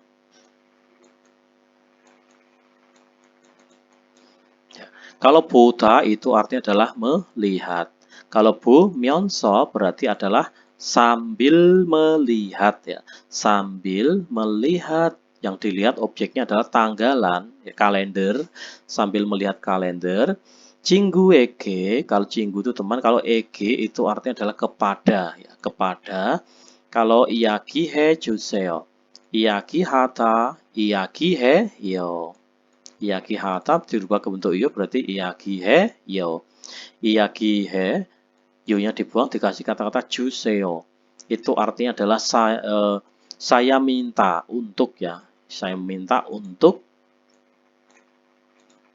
Kalau boda itu artinya adalah melihat. Kalau bo면서 berarti adalah sambil melihat ya. Sambil melihat, yang dilihat objeknya adalah tanggalan, ya, kalender. Sambil melihat kalender. 친구에게, kalau 친구 itu teman, kalau ege itu artinya adalah kepada ya, kepada. Kalau 이야기해 주세요. 이야기하다, 이야기해요. 이야기하다 dirubah ke bentuk iyo berarti 이야기해요. 이야기해, yo-nya dibuang dikasih kata-kata 주세요. Itu artinya adalah saya minta untuk ya. Saya minta untuk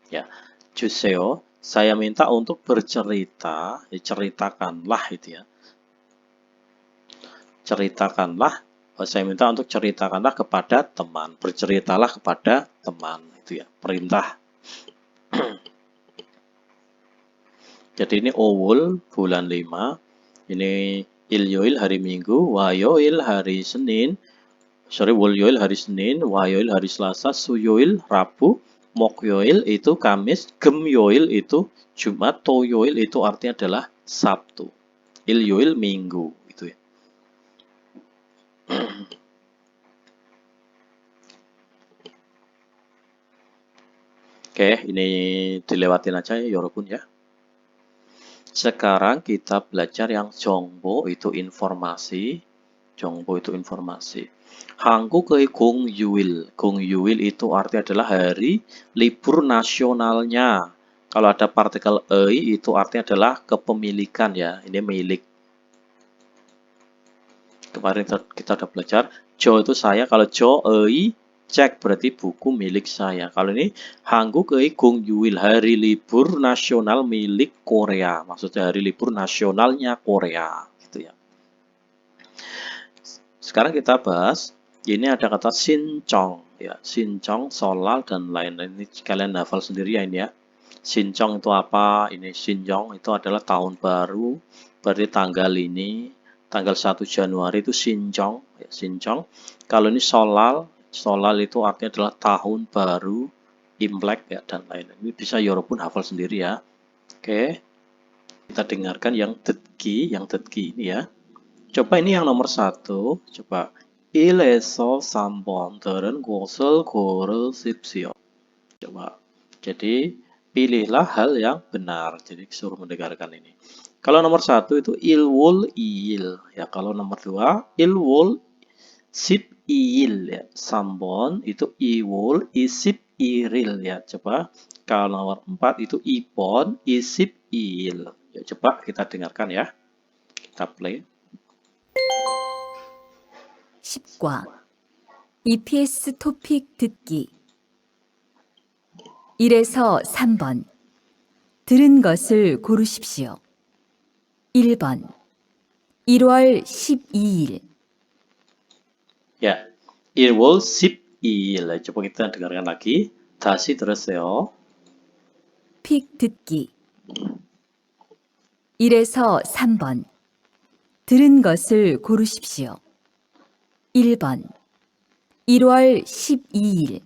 ya. 주세요. Saya minta untuk bercerita, ya, ceritakanlah itu ya. Ceritakanlah, saya minta untuk ceritakanlah kepada teman, berceritalah kepada teman. Ya, perintah. Jadi ini Owul bulan 5, ini Ilyoil hari Minggu, Wayoil hari Senin, Wolyoil hari Senin, Wayoil hari Selasa, Suyoil Rabu, Mokyoil itu Kamis, Gemyoil itu Jumat, Toyoil itu artinya adalah Sabtu, Ilyoil Minggu itu ya. Oke, ini dilewatin aja ya, Yorobun ya. Sekarang kita belajar yang 정보 itu informasi. 정보 itu informasi. 한국의 공휴일. 공휴일 itu arti adalah hari libur nasionalnya. Kalau ada partikel ei itu artinya adalah kepemilikan ya. Ini milik. Kemarin kita udah belajar. Jo itu saya. Kalau jo ei cek berarti buku milik saya. Kalau ini 한국의 공휴일 hari libur nasional milik Korea. Maksudnya hari libur nasionalnya Korea. Gitu ya. Sekarang kita bahas. Ini ada kata 신청. Ya, 신청, solal dan lain-lain. Ini kalian hafal sendiri ya ini ya. 신청 itu apa? Ini 신정 itu adalah tahun baru. Berarti tanggal ini. Tanggal 1 Januari itu 신정. Ya, 신정. Kalau ini solal. Solal itu artinya adalah tahun baru, Imlek ya dan lain-lain. Ini bisa Yorobun hafal sendiri ya. Oke. Kita dengarkan yang dedgi ini ya. Coba ini yang nomor 1. Coba 1에서 3번들은 곳을 고르십시오. Coba. Jadi pilihlah hal yang benar. Jadi suruh mendengarkan ini. Kalau nomor 1 itu ilwul il ya. Kalau nomor 2 ilwul sip il ya. 3번 itu iwul isip iril ya. Coba kalau nomor 4 itu ipon isip il. Ya, coba kita dengarkan ya. Kita play. 10과 EPS 토픽 듣기 1에서 3번 들은 것을 고르십시오. 1번 1월 12일 Ya, 1월 12일. Coba kita dengarkan lagi. 다시 들었어요. 픽 듣기 1에서 3번 들은 것을 고르십시오. 1번 1월 12일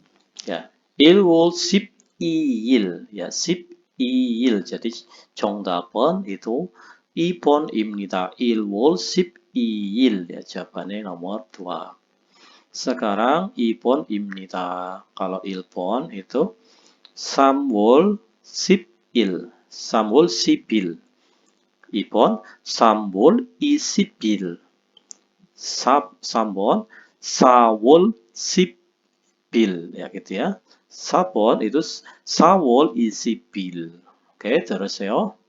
Ya, 1월 12일. Ya, 12일. Jadi 정답은 itu 2번입니다. 1월 12일. Ya, jawabannya nomor 2. Sekarang 2번입니다. Kalau 1번 itu 3월 10일. 3월 10일. 2번 3월 20일. 3번 4월 10일. bil ya gitu ya. 4번 itu 4월 20일. 오케이, 들으세요.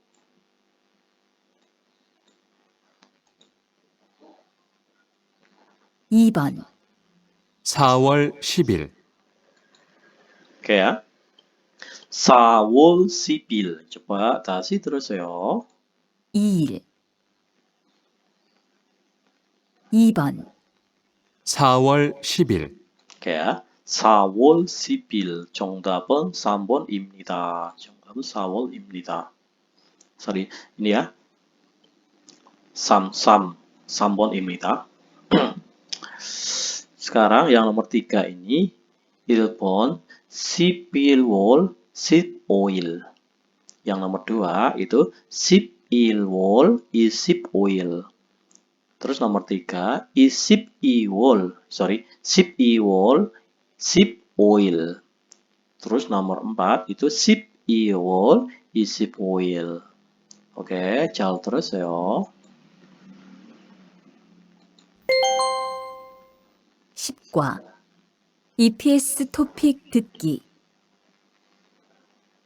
2번, 4월 10일, 오케이 ya. 4월 10일. coba 다시 들으세요. 2일. 2번, 4월 10일, 오케이 ya. 4월 10일. 정답은 3번입니다. 정답은 4월입니다. sorry, ini ya. 3번입니다. Sekarang yang nomor 3 ini 1번 11월 15일. Yang nomor 2 itu 11월 20일. Terus nomor 3 12월 15일. Terus nomor 4 itu 12월 25일. Oke, 잘 들으세요. 10과 EPS 토픽 듣기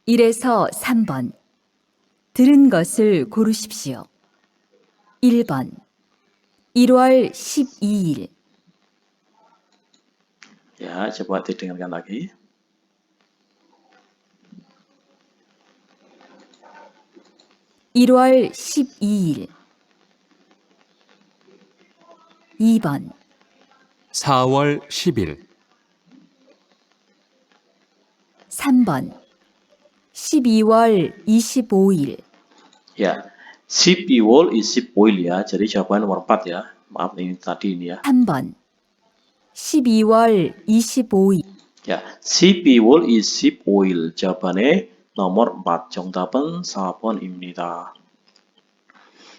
1에서 3번 들은 것을 고르십시오. 1번 1월 12일 Ya, coba didengarkan lagi. (1월 12일) 2번 4월 10일, 3번 12월 25일 Ya, 12월 25일 ya. Jadi jawaban nomor 4 ya. Maaf ini tadi ini ya. 3번 12월 25일 Ya, 12월 25일. jawabannya nomor 4. 정답은 4번입니다.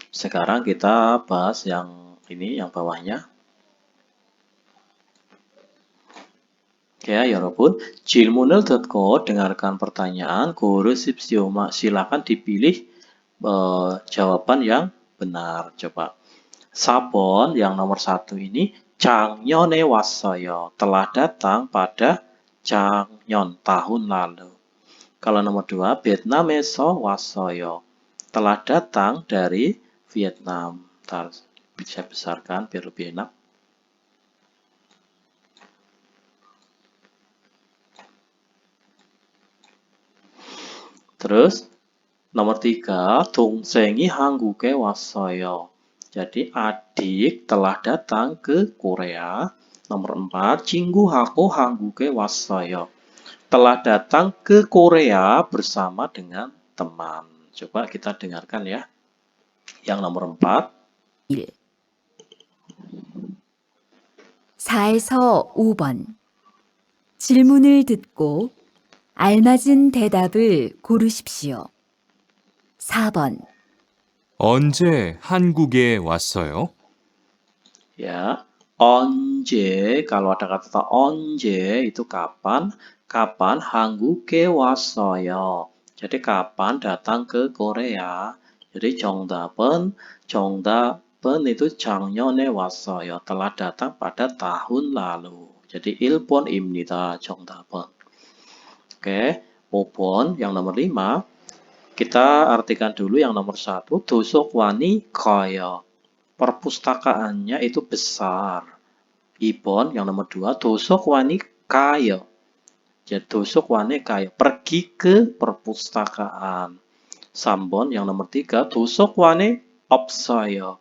Sekarang kita bahas yang ini, yang bawahnya. Ya, 여러분, 질문을 듣고 dengarkan pertanyaan, 고르십시오. Silakan dipilih jawaban yang benar. Coba. 4번 yang nomor 1 ini 작년에 왔어요. Telah datang pada 작년, tahun lalu. Kalau nomor 2, Vietnam에서 왔어요. Telah datang dari Vietnam. Ntar bisa besarkan biar lebih enak. Terus nomor 3, 동생이 한국에 왔어요. Jadi adik telah datang ke Korea. Nomor 4, 친구하고 한국에 왔어요. Telah datang ke Korea bersama dengan teman. Coba kita dengarkan ya. Yang nomor 4. 4에서 5번 질문을 듣고 알맞은 대답을 고르십시오. 4번 언제 한국에 왔어요? Ya, 언제, kalau ada kata 언제 itu kapan? Kapan 한국에 왔어요? Jadi kapan datang ke Korea? Jadi 정답은 itu 작년에 왔어요. Telah datang pada tahun lalu. Jadi 1번입니다. 정답은. Oke, 5번 yang nomor 5. Kita artikan dulu yang nomor 1. 도서관이 커요. Perpustakaannya itu besar. 2번 yang nomor 2. 도서관이 가요. Jadi 도서관에 가요. Pergi ke perpustakaan. 3번 yang nomor 3. 도서관에 없어요.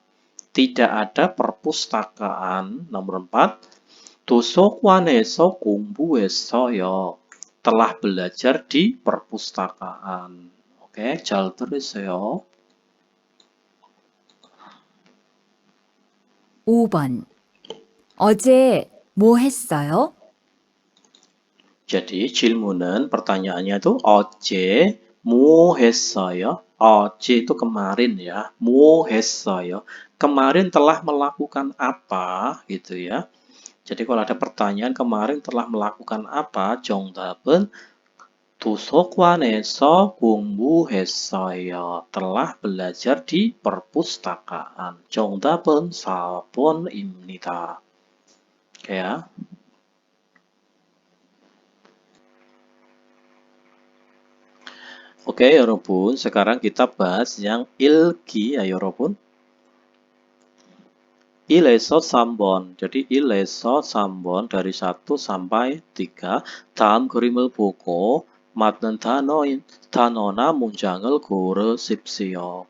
Tidak ada perpustakaan. Nomor 4. 도서관에서 공부했어요. Telah belajar di perpustakaan. Oke, 잘 들으세요. 5번 어제 뭐 했어요? Jadi 질문은 pertanyaannya itu 어제 뭐 했어요? 어제 itu kemarin ya. 뭐 했어요? Kemarin telah melakukan apa gitu ya. Jadi kalau ada pertanyaan kemarin telah melakukan apa? 정답은 도서관에서 공부했어요. Telah belajar di perpustakaan. 정답은 4번입니다. Oke ya. Oke, 여러분. Sekarang kita bahas yang ilki ya, 여러분. 1에서 3번. jadi 1에서 3번 dari 1 sampai 3. 다음 그림을 보고 맞는 단어나 문장을 고르십시오.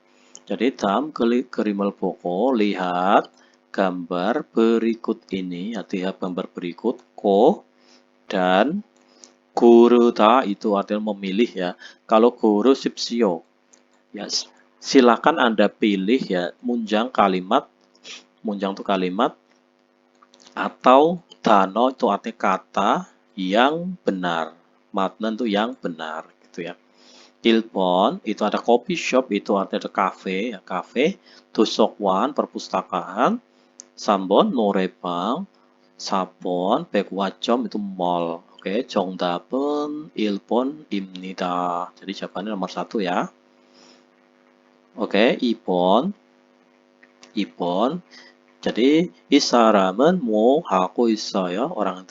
jadi 다음 그림을 보고 lihat gambar berikut ini. lihat gambar berikut. Ko dan 고르다 itu artinya memilih ya. Kalau 고르십시오 ya silakan Anda pilih ya munjang kalimat. Munjang itu kalimat atau dano itu artinya kata yang benar. Matnen itu yang benar gitu ya. 1번 itu ada coffee shop itu artinya ada kafe ya, kafe. 도서관 perpustakaan. 3번 노래방. 4번 백화점 itu mall. Oke, 정답은 1번입니다. jadi jawabannya nomor 1 ya. Oke, 2번. jadi 이 사람은 뭐 하고 있어요? orang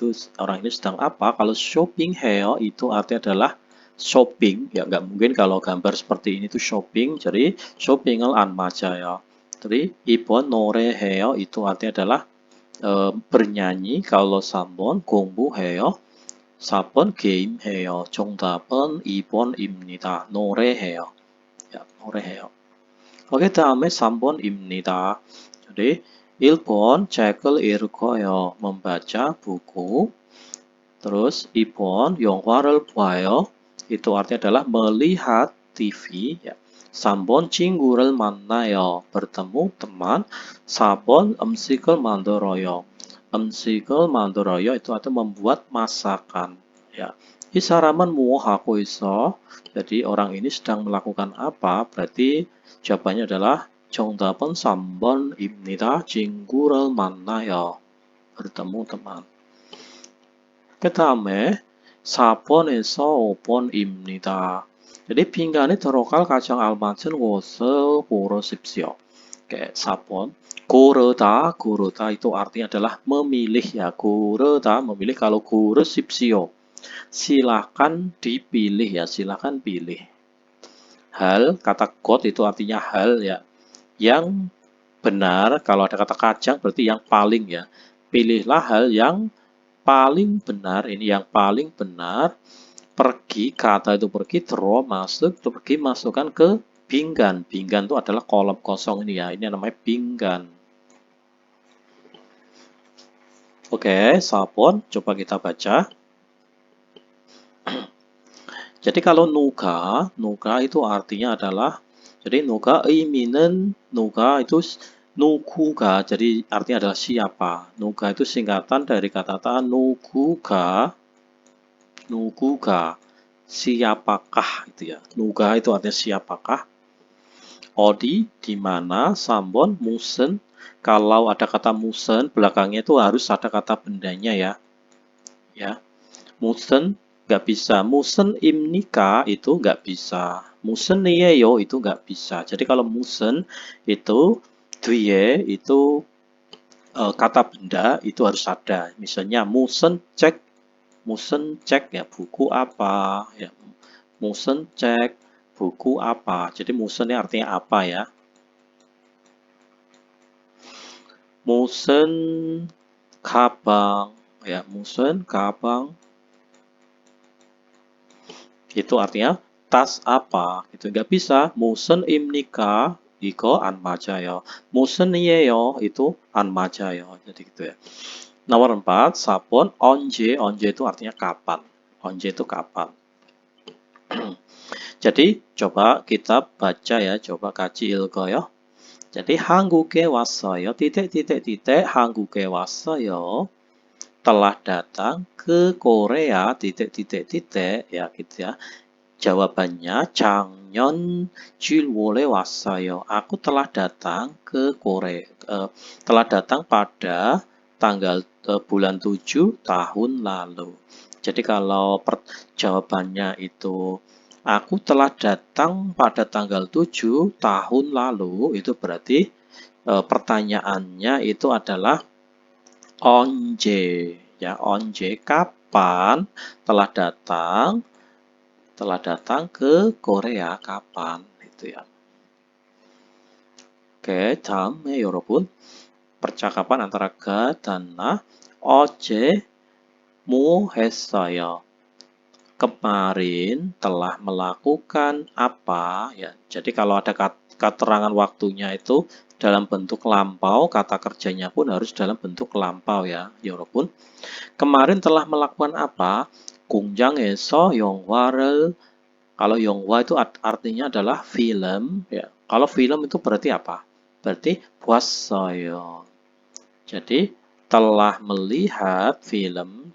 ini sedang apa? Kalau shopping 해요 itu artinya adalah shopping. Ya nggak mungkin kalau gambar seperti ini tuh shopping. jadi shopping을 안 맞아요. jadi 2번 노래해요 itu artinya adalah bernyanyi. kalau 3번 공부해요. 4번 게임해요. 정답은 2번입니다. 노래해요. ya, 노래해요. 오케이, 다음에 3번입니다. jadi 1번 책을 읽어요. membaca buku. terus 2번 영화를 봐요. itu artinya adalah melihat TV. ya. 3번 친구를 만나요. bertemu teman. 4번 음식을 만들어요. 음식을 만들어요 itu artinya membuat masakan. ya. 이 사람은 뭐 하고 있어? jadi orang ini sedang melakukan apa? berarti jawabannya adalah 정답은 3번입니다. 친구를 만나요. bertemu teman. 그 다음에 4번에서 5번입니다. jadi 빈간에 들어갈 가장 알맞은 곳을 고르십시오. Oke, 4번. 고르다 itu artinya adalah memilih ya. 고르다 memilih. kalau 고르십시오 silakan dipilih ya, silakan pilih. hal, kata got itu artinya hal ya. Yang benar, kalau ada kata kacang berarti yang paling ya. Pilihlah hal yang paling benar. Ini yang paling benar. Pergi, kata itu pergi, throw masuk, itu pergi masukkan ke pinggan. Pinggan itu adalah kolom kosong ini ya. Ini namanya pinggan. Oke, 4번 coba kita baca. jadi kalau nuga itu artinya adalah jadi 누가 의미는 누가 itu 누구가 jadi artinya adalah siapa. 누가 itu singkatan dari kata 누구가 siapakah itu ya. 누가 itu artinya siapakah. 어디 di mana. 3번 무슨 kalau ada kata 무슨 belakangnya itu harus ada kata bendanya ya. Ya. 무슨 nggak bisa. 무슨 입니까 itu nggak bisa. 무슨 일이에요 itu nggak bisa. jadi kalau 무슨 itu 뒤에 itu kata benda itu harus ada. misalnya 무슨 책 ya buku apa ya. 무슨 책 buku apa. jadi 무슨 ini artinya apa ya. 무슨 가방 ya. 무슨 가방 itu artinya tas apa. itu nggak bisa. 무슨 입니까 이거 안 맞아요. 무슨 일이에요 itu 안 맞아요. jadi gitu ya. nomor 4 4번 언제 itu artinya kapan. 언제 itu kapan. jadi coba kita baca ya. coba 같이 읽어요. jadi 한국에 왔어요. titik 한국에 왔어요. telah datang ke Korea titik ya gitu ya. jawabannya 작년 7월에 왔어요. aku telah datang ke Korea. telah datang pada tanggal bulan 7 tahun lalu. jadi kalau jawabannya itu aku telah datang pada tanggal 7 tahun lalu itu berarti pertanyaannya itu adalah 언제 ya. 언제 kapan telah datang. telah datang ke Korea kapan itu ya. Oke, 다음에 여러분 percakapan antara ga dan na. 어제 뭐 했어요? Kemarin telah melakukan apa ya. Jadi kalau ada keterangan waktunya itu dalam bentuk lampau, kata kerjanya pun harus dalam bentuk lampau ya, 여러분. Kemarin telah melakukan apa? 공장에서 영화를, kalau 영화 itu artinya adalah film ya. Kalau film itu berarti apa? Berarti 보았어요. Jadi telah melihat film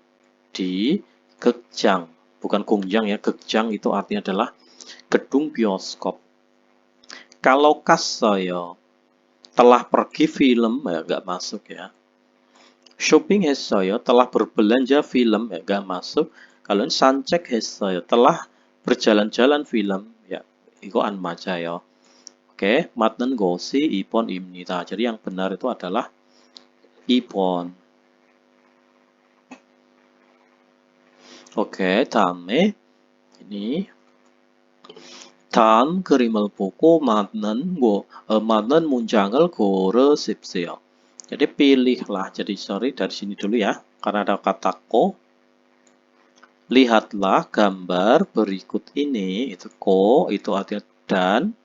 di 극장. Bukan 공장 ya, 극장 itu artinya adalah gedung bioskop. Kalau 갔어요, telah pergi film ya nggak masuk ya. Shopping 했어요, telah berbelanja film ya nggak masuk. Kalau 산책했어요, telah berjalan-jalan film ya, 이거 안 맞아요. Oke, 맞는 것이 2번입니다. Jadi yang benar itu adalah 2번. 오케이, 다음에 ini 다음 그림을 보고 맞는 문장을 고르십시오. Jadi pilihlah. Jadi sorry dari sini dulu ya, karena ada kata ko. Lihatlah gambar berikut ini. Itu ko, itu artinya dan.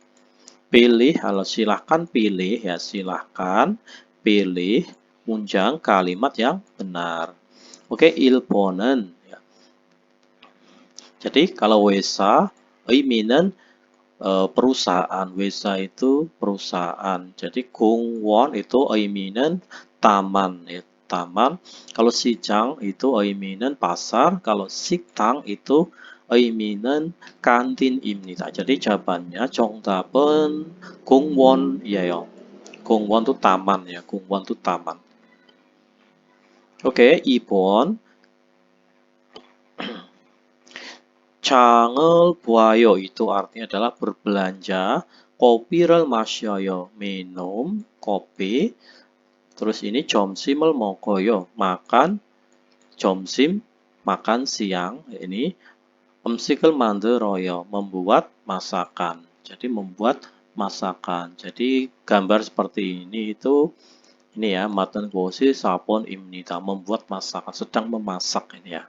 Pilih, kalau silahkan pilih ya, silahkan pilih 문장 kalimat yang benar. Oke, 1번은 jadi kalau 회사, 의미는 perusahaan. 회사 itu perusahaan. Jadi 공원 itu 의미는 taman. Ya, taman. Kalau 시장 itu 의미는 pasar. Kalau 식당 itu 의미는 kantin입니다. jadi jawabannya 정답은 공원이에요. 공원 itu taman ya. 공원 itu taman. Oke, 2번. 장을 보아요 itu artinya adalah berbelanja. kopi를 마셔요, minum kopi. Terus ini 점심을 먹어요, makan. 점심, makan siang. Ini 음식을 만들어요, membuat masakan. Jadi membuat masakan. Jadi gambar seperti ini itu ini ya, 맡은 것이 4번입니다. membuat masakan, sedang memasak ini ya.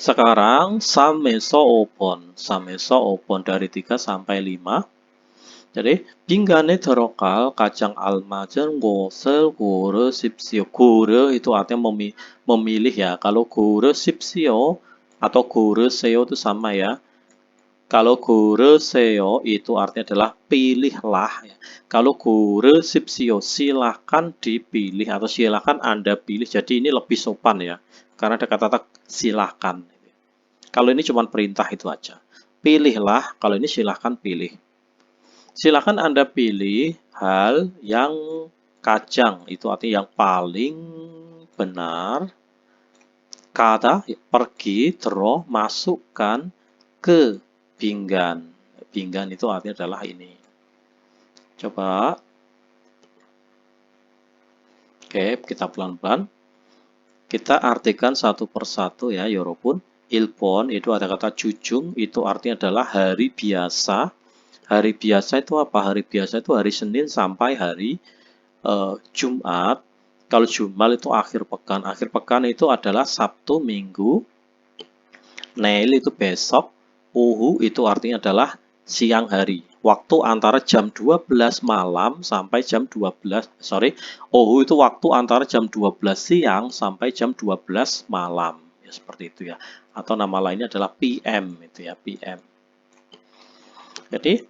Sekarang 3에서 5번. 3에서 5번 dari 3 sampai 5. Jadi 빈간에 들어갈 가장 알맞은 곳을 고르십시오. 고르 itu artinya memilih ya. Kalau 고르십시오 atau 고르세요 itu sama ya. Kalau 고르세요 itu artinya adalah pilihlah ya. Kalau 고르십시오 silahkan dipilih atau silahkan Anda pilih. Jadi ini lebih sopan ya. Karena ada kata silahkan. Kalau ini cuma perintah itu aja. Pilihlah, kalau ini silahkan pilih. Silahkan Anda pilih hal yang kajang, itu artinya yang paling benar. Kata pergi, terus masukkan ke pinggan. Pinggan itu artinya adalah ini. Coba. Oke, kita pelan-pelan. Kita artikan satu persatu ya, 여러분. 1번 itu ada kata jujung, itu artinya adalah hari biasa. Hari biasa itu apa? Hari biasa itu hari Senin sampai hari Jumat. Kalau Jumat itu akhir pekan. Akhir pekan itu adalah Sabtu, Minggu. Neil itu besok. Uhu itu artinya adalah siang hari. Waktu antara jam 12 malam sampai jam 12. Uhu itu waktu antara jam 12 siang sampai jam 12 malam. Ya, seperti itu ya. Atau nama lainnya adalah PM itu ya, PM. Jadi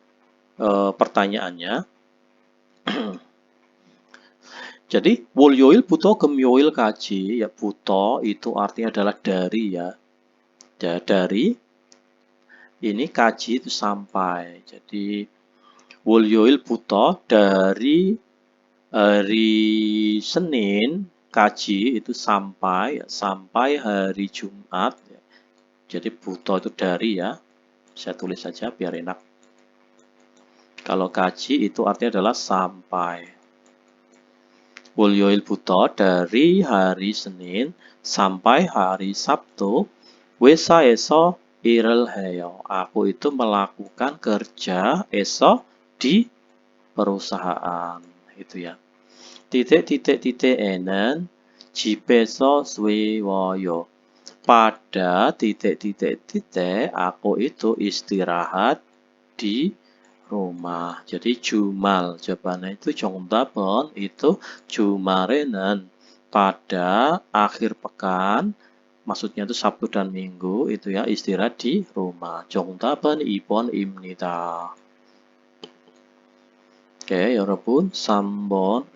pertanyaannya jadi 월요일부터 금요일까지 ya, buto itu artinya adalah dari ya. Dari ini kaji itu sampai. Jadi 월요일부터 dari hari Senin kaji itu sampai hari Jumat. Jadi buto itu dari ya. Saya tulis saja biar enak. Kalau kaji itu artinya adalah sampai. 월요일부터 dari hari Senin sampai hari Sabtu. 회사에서 일을 해요. Aku itu melakukan kerja esok di perusahaan. Itu ya. titik-titik-titik-e는 집에서 쉬어요. Pada titik-titik-titik aku itu istirahat di rumah. Jadi jumal jawabannya itu 정답은 itu 주말에는 pada akhir pekan, maksudnya itu Sabtu dan Minggu itu ya istirahat di rumah. 정답은 2번입니다. 오케이, 여러분 4번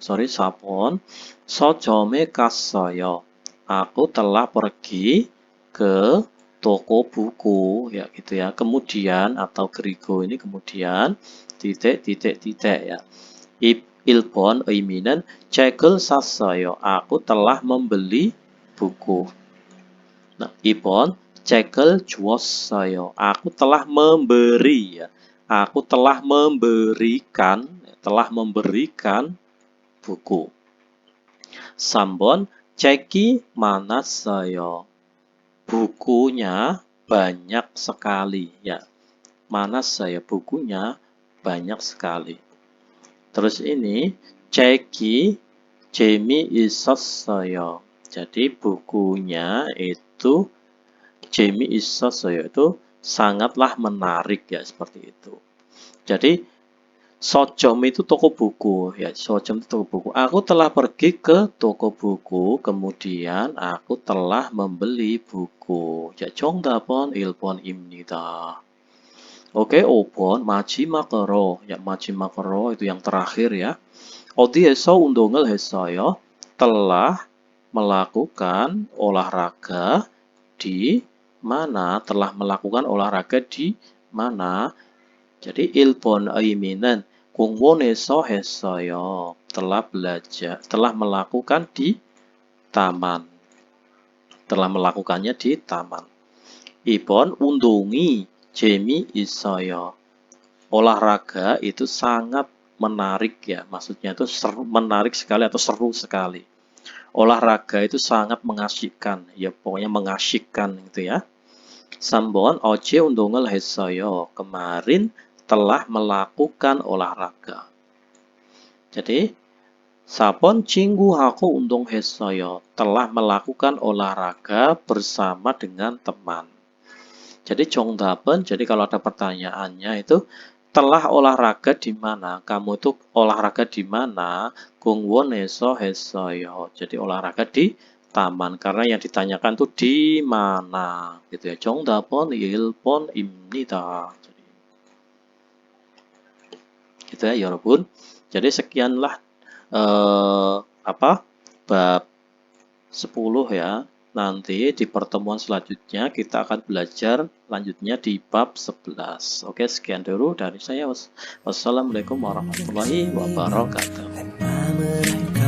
서점에 갔어요. Aku telah pergi ke toko buku ya gitu ya. Kemudian atau 그리고 ini kemudian titik-titik-titik ya. 1번 의미는 책을 샀어요. Aku telah membeli buku. Nah, 2번 책을 주었어요. Aku telah memberi ya. Aku telah memberikan buku. 3번 책이 많았어요. Bukunya banyak sekali ya. 많았어요. Bukunya banyak sekali. Terus ini 책이 재미있었어요. Jadi bukunya itu 재미있었어요 itu sangatlah menarik ya seperti itu. Jadi Sojom itu toko buku ya, Sojom itu toko buku. Aku telah pergi ke toko buku, kemudian aku telah membeli buku. Ya, 정답은 1번입니다. Oke, 5번 마지막으로. Ya, 마지막으로 itu yang terakhir ya. 어디에서 운동을 했어요? Telah melakukan olahraga di mana? Telah melakukan olahraga di mana? Jadi 1번 의미는 공원에서 했어요. telah melakukan di taman. Telah melakukannya di taman. 2번 운동이 재미있어요. Olahraga itu sangat menarik ya. Maksudnya itu menarik sekali atau seru sekali. Olahraga itu sangat mengasyikkan. Ya pokoknya mengasyikkan gitu ya. 3번 어제 운동을 했어요. Kemarin telah melakukan olahraga. Jadi 4번 친구하고 운동했어요. Telah melakukan olahraga bersama dengan teman. Jadi 정답은 jadi kalau ada pertanyaannya itu telah olahraga di mana? Kamu itu olahraga di mana? 공원에서 했어요. Jadi olahraga di taman karena yang ditanyakan itu di mana gitu ya. 정답은 1번입니다. Gitu ya, 여러분. Jadi sekianlah bab 10 ya. Nanti di pertemuan selanjutnya kita akan belajar lanjutnya di bab 11. Oke, sekian dulu dari saya. Wassalamualaikum warahmatullahi wabarakatuh. 마음을 알까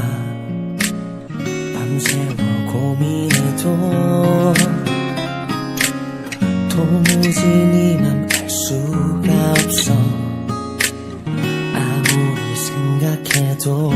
밤새워 고민해도 도무지 네 맘 알 수가 없어 아무리 생각해도